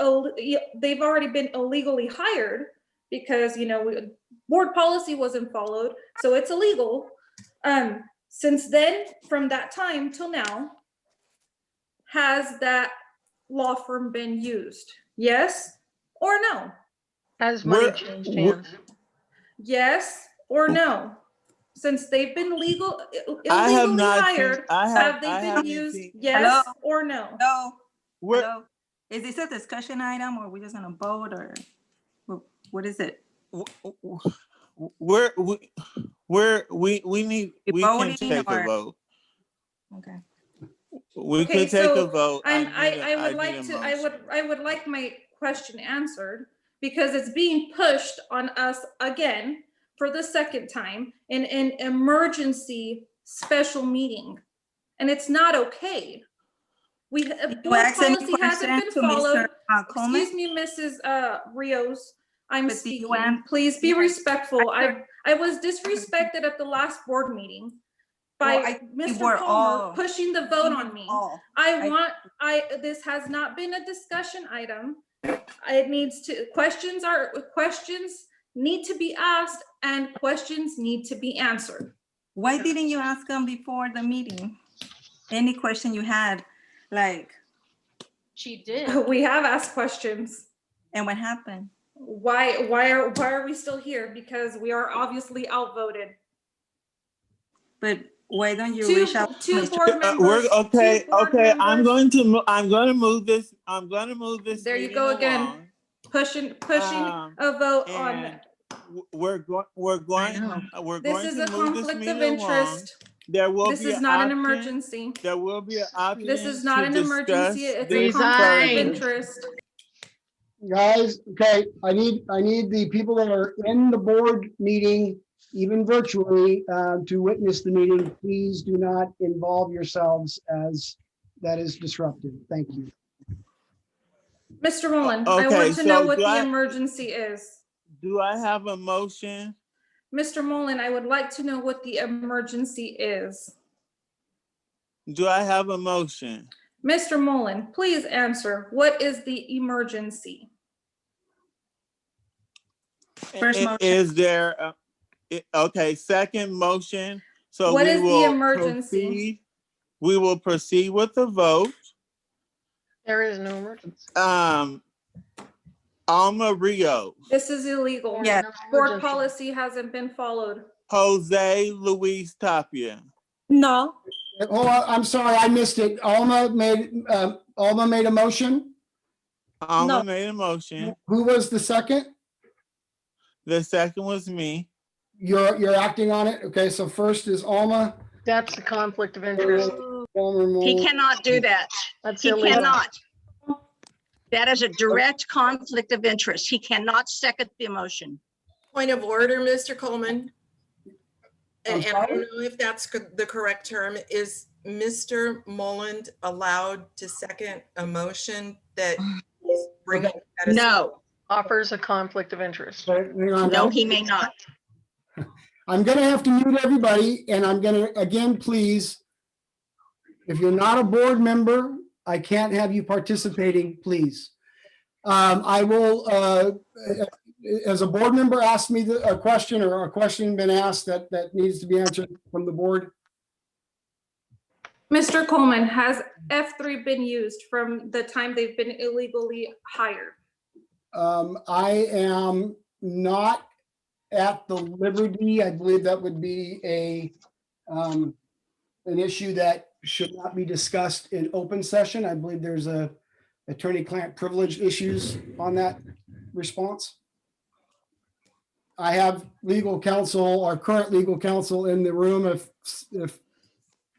they've already been illegally hired because board policy wasn't followed, so it's illegal. Since then, from that time till now, has that law firm been used? Yes or no? Has money changed hands? Yes or no? Since they've been illegally hired, have they been used? Yes or no? Hello? Is this a discussion item or are we just gonna vote or what is it? We can take a vote. Okay. We could take a vote. I would like my question answered because it's being pushed on us again for the second time in an emergency special meeting, and it's not okay. Board policy hasn't been followed. Excuse me, Mrs. Rios. I'm speaking. Please be respectful. I was disrespected at the last board meeting by Mr. Palmer pushing the vote on me. This has not been a discussion item. It needs to, questions need to be asked and questions need to be answered. Why didn't you ask them before the meeting? Any question you had, like? She did. We have asked questions. And what happened? Why are we still here? Because we are obviously outvoted. But why don't you reach out? Two board members. Okay. I'm going to move this. There you go again, pushing a vote on. We're going This is a conflict of interest. This is not an emergency. There will be an option. This is not an emergency. It's a conflict of interest. Guys, okay, I need the people that are in the board meeting, even virtually, to witness the meeting. Please do not involve yourselves, as that is disruptive. Thank you. Mr. Mullen, I want to know what the emergency is. Do I have a motion? Mr. Mullen, I would like to know what the emergency is. Do I have a motion? Mr. Mullen, please answer. What is the emergency? First motion. Is there Okay, second motion. So What we is the will emergency? proceed. We will proceed with the vote. There is no emergency. Alma Rios, This is illegal. Yeah. Board policy hasn't been followed. Jose Luis Tapia, No. Hold on, I'm sorry, I missed it. Alma made a motion. Alma made a motion. Who was the second? The second was me. You're acting on it? Okay, so first is Alma. That's the conflict of interest. He cannot do that. That's He illegal. cannot. That is a direct conflict of interest. He cannot second the motion. Point of order, Mr. Coleman. I'm And I don't sorry? know if that's the correct term. Is Mr. Moland allowed to second a motion that he's bringing? at a- No, Offers a conflict of interest. Hang on, no, guys. he may not. I'm gonna have to mute everybody, and I'm gonna, again, please, if you're not a board member, I can't have you participating, please. I will, as a board member asked me a question, or a question been asked that needs to be answered from the board. Mr. Coleman, has F3 been used from the time they've been illegally hired? I am not at the liberty. I believe that would be an issue that should not be discussed in open session. I believe there's a attorney-client privilege issues on that response. I have legal counsel, our current legal counsel in the room if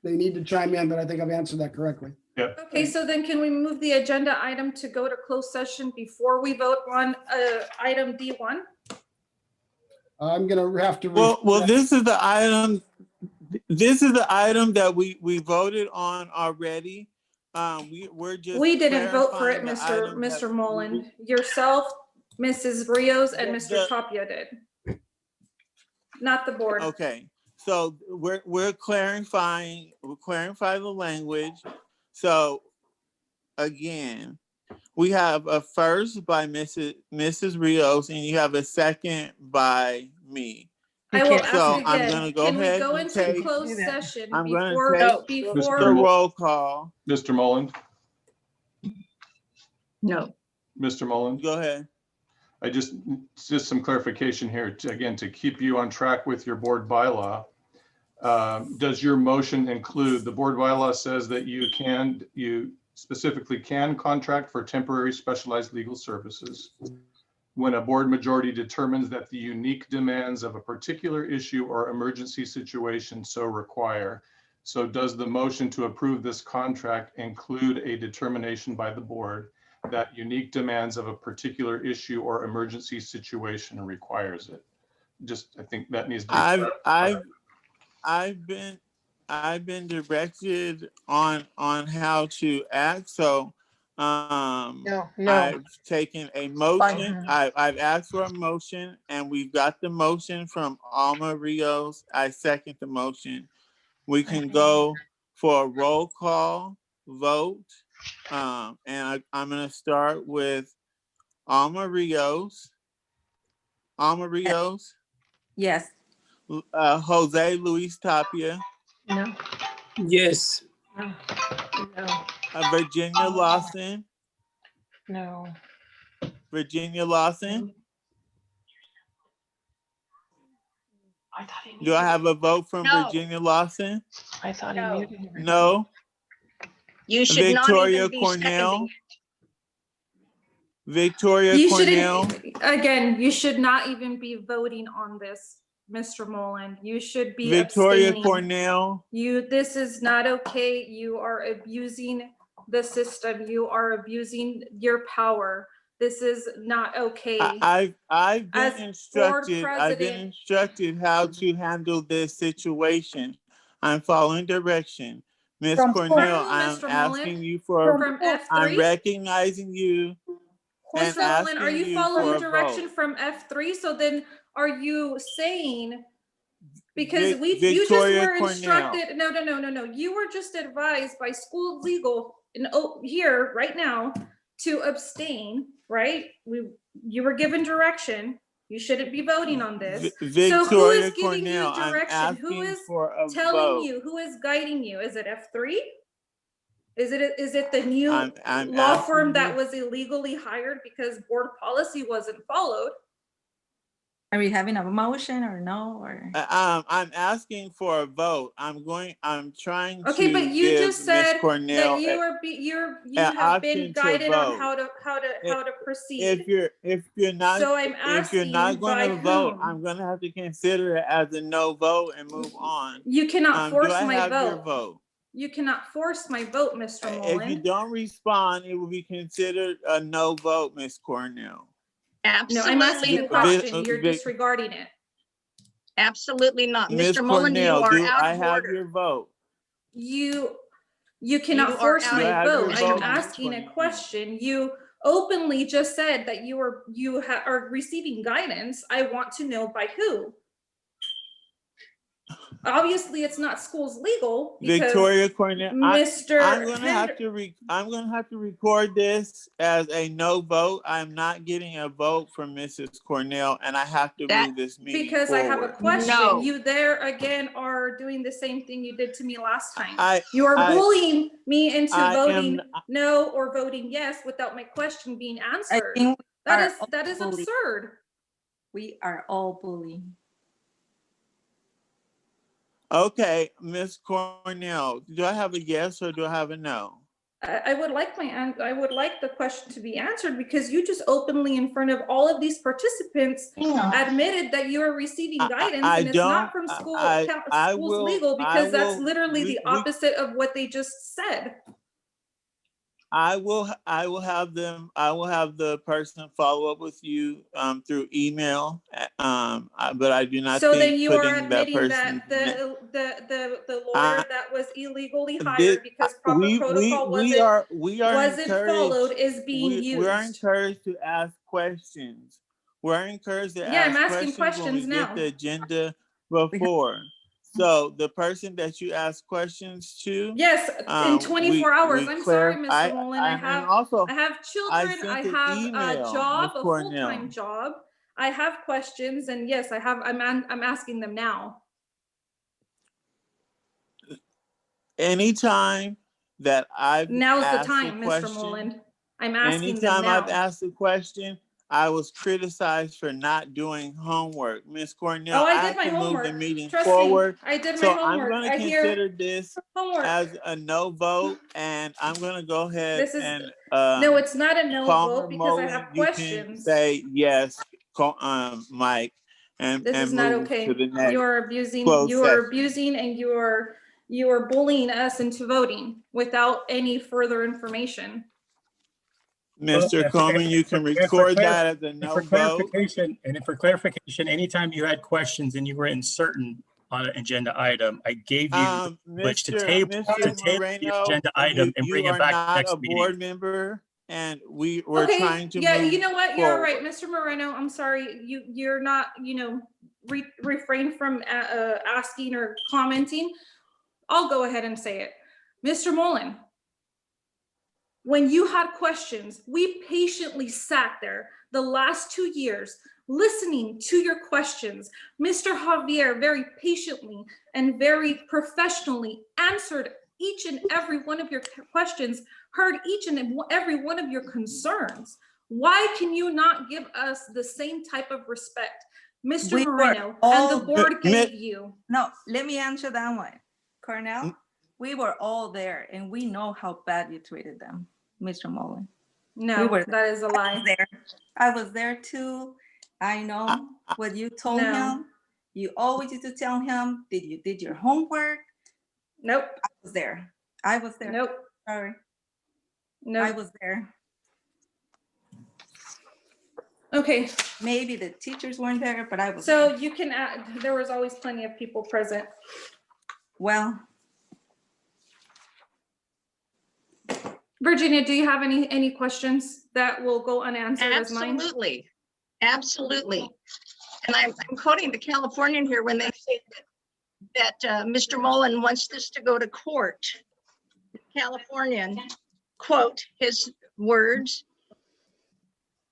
they need to chime in, but I think I've answered that correctly. Okay, so then can we move the agenda item to go to closed session before we vote on item D1? I'm gonna have to. Well, this is the item. This is the item that we voted on already. We're just. We didn't vote for it, clarifying the Mr. item Mullen. Yourself, Mrs. Rios, and Mr. Tapia did. Not the board. Okay, so we're clarifying the language. So again, we have a first by Mrs. Rios, and you have a second by me. I will ask So again, I'm gonna go can we ahead go and into take. closed session I'm gonna before take the before roll call. Mr. Mullen, No. Mr. Mullen, Go ahead. I just some clarification here, again, to keep you on track with your board bylaw. Does your motion include, the board bylaw says that you specifically can contract for temporary specialized legal services when a board majority determines that the unique demands of a particular issue or emergency situation so require. So does the motion to approve this contract include a determination by the board that unique demands of a particular issue or emergency situation requires it? Just, I think that needs to be. I've been directed on how to act. So No. I've taken a motion. Fine. I've asked for a motion, and we've got the motion from Alma Rios. I second the motion. We can go for a roll call vote. And I'm going to start with Alma Rios. Alma Rios. Yes. Jose Luis Tapia. No. Yes. No. Virginia Lawson. No. Virginia Lawson. I thought he Do I have a vote from No. Virginia Lawson? I thought he No. muted him. No. You should Victoria not even be Cornell. seconding. Victoria You Cornell. shouldn't, again, you should not even be voting on this, Mr. Mullen. You should be Victoria abstaining. Cornell. This is not okay. You are abusing the system. You are abusing your power. This is not okay. I've been As board instructed. I've been president- instructed how to handle this situation. I'm following direction. Ms. From Cornell, who, I'm Mr. asking Mullen? you for. From F3? I'm recognizing you and Mr. Mullen, are asking you you following for a direction vote. from F3? So then are you saying, because you just Victoria were Cornell. instructed, no. You were just advised by school legal here right now to abstain, right? You were given direction You shouldn't be voting on this. So who Victoria is giving Cornell, you I'm direction? Who asking is for a telling vote. you? Who is guiding you? Is it F3? Is it the new I'm law firm asking that you- was illegally hired because board policy wasn't followed? Are we having a motion or no, or? I'm asking for a vote. I'm trying to Okay, but you give just said Ms. Cornell that you an have been option to guided on vote. how to proceed. If you're not So I'm if you're asking not going by to vote, whom? I'm going to have to consider it as a no vote and move on. You cannot force do I my have your vote. vote? You cannot force my vote, Mr. If you Mullen. don't respond, it will be considered a no vote, Ms. Cornell. No, Absolutely I'm asking a not. question. You're disregarding it. Absolutely not. Ms. Mr. Mullen, you Cornell, are do out I of have order. your vote? You You cannot are force out Do I my have your vote. I am vote, Ms. asking a question. You openly just said that you are receiving guidance. I want to know by who. Obviously, it's not schools legal because Victoria Cornell, Mr. I'm gonna have to record this as a no vote. I'm not getting a vote from Mrs. Cornell, and I have to move this meeting Because forward. I have a question. No. You there again are doing the same thing you did to me last time. You are I- bullying me into I voting am- no or voting yes without my question being answered. think That our is bully- absurd. We are all bullying. Okay, Ms. Cornell, do I have a yes or do I have a no? I would like the question to be answered because you just openly in front of all of these participants admitted that you are receiving guidance and it's not from schools legal because that's literally the opposite of what they just said. I will have the person follow up with you through email. But I do not So think then you are putting that admitting person. that the lawyer that was illegally hired because proper we protocol are wasn't encouraged. followed is being used. We are encouraged to ask questions. We're encouraged to Yeah, I'm ask asking questions when we questions get now. the agenda before. So the person that you ask questions to. Yes, in 24 hours. I'm sorry, Mr. Mullen. I and have also, children. I sent an have email, a job, Ms. a Cornell. full-time job. I have questions, and yes, I'm asking them now. Anytime that I've Now's the asked time, a Mr. question, Mullen. I'm asking them anytime I've now. asked a question, I was criticized for not doing homework. Ms. Cornell, Oh, I I did have my to move homework. the meeting Trust me, forward. I did my So homework. I'm going I to hear consider this homework. as a no vote, and I'm going to go ahead This is and no, it's not a no Palmer vote because I Mullen, have you can questions. say yes, Mike, and This is not move okay. to the next You are abusing. closed You are session. abusing, and you are bullying us into voting without any further information. Mr. Coleman, you can record that as a no vote. And for clarification, anytime you had questions and you were uncertain on an agenda item, I gave you which to table the Moreno, agenda item and bring you it are back to the not next a meeting. board member, and we're Okay, trying to yeah, move you know what? You're right, forward. Mr. Moreno. I'm sorry. You're not. Refrain from asking or commenting. I'll go ahead and say it, Mr. Mullen. When you had questions, we patiently sat there the last 2 years listening to your questions. Mr. Javier very patiently and very professionally answered each and every one of your questions, heard each and every one of your concerns. Why can you not give us the same type of respect Mr. Moreno and the board gave you? No, let me answer that one. Cornell, we were all there and we know how bad you treated them, Mr. Mullen. No, that is a lie. I was there too. I know what you told him. You always used to tell him, did your homework? Nope. I was there. I was there. Nope. Sorry. No. I was there. Okay. Maybe the teachers weren't there, but I was So there. you can add, there was always plenty of people present. Well, Virginia, do you have any questions that will go unanswered as mine? Absolutely. Absolutely. And I'm quoting the Californian here when they say that Mr. Mullen wants this to go to court. The Californian, quote, his words,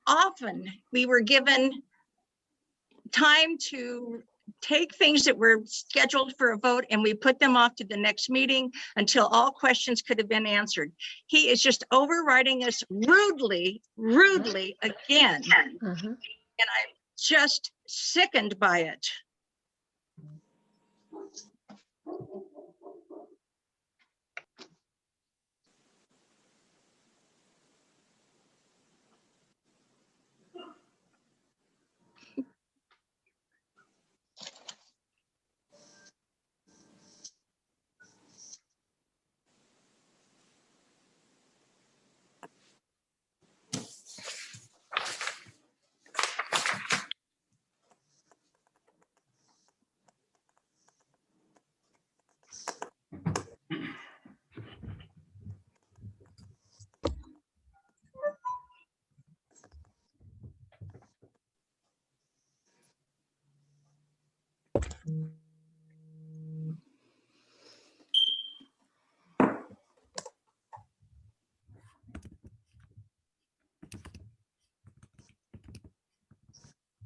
often we were given time to take things that were scheduled for a vote and we put them off to the next meeting until all questions could have been answered. He is just overriding us rudely again. And I'm just sickened by it.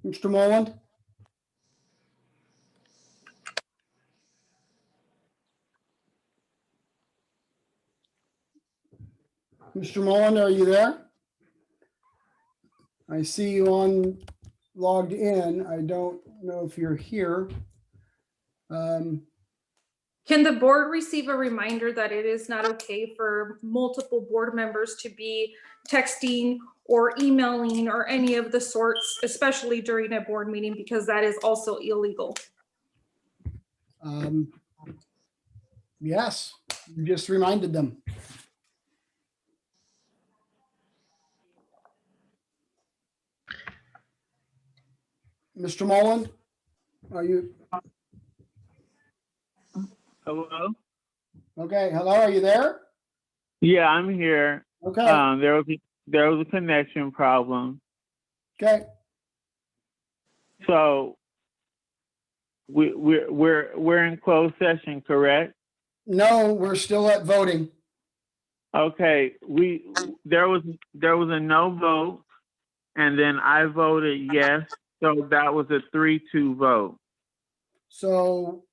Mr. Moreland? Mr. Moreland, are you there? I see you logged in. I don't know if you're here. Can the board receive a reminder that it is not okay for multiple board members to be texting or emailing or any of the sorts, especially during a board meeting, because that is also illegal? Yes, you just reminded them. Mr. Moreland, are you? Hello? Okay, hello, are you there? Yeah, I'm here. Okay. There was a connection problem. Okay. So we're in closed session, correct? No, we're still at voting. Okay, there was a no vote, and then I voted yes, so that was a 3-2 vote. So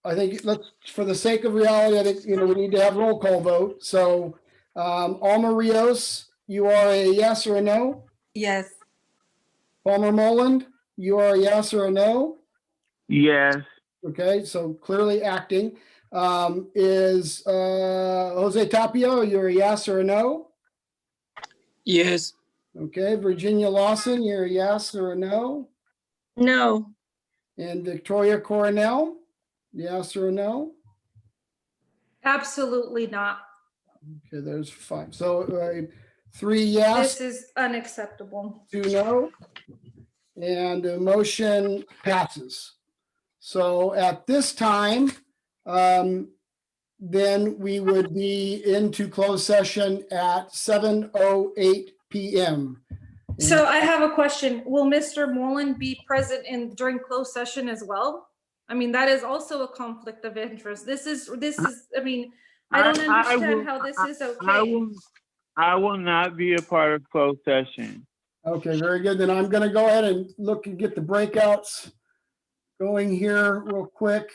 I think for the sake of reality, I think, we need to have roll call vote. So Alma Rios, you are a yes or a no? Yes. Palmer Moreland, you are a yes or a no? Yes. Okay, so clearly acting. Is Jose Tapia, you're a yes or a no? Yes. Okay, Virginia Lawson, you're a yes or a no? No. And Victoria Coronel, yes or a no? Absolutely not. Okay, there's 5. So 3 yes, This is unacceptable. 2 no, and the motion passes. So at this time, then we would be into closed session at 7:08 p.m. So I have a question. Will Mr. Moreland be present during closed session as well? I mean, that is also a conflict of interest. This is, I mean, I don't understand how this is okay. I will not be a part of closed session. Okay, very good. Then I'm going to go ahead and look and get the breakouts going here real quick.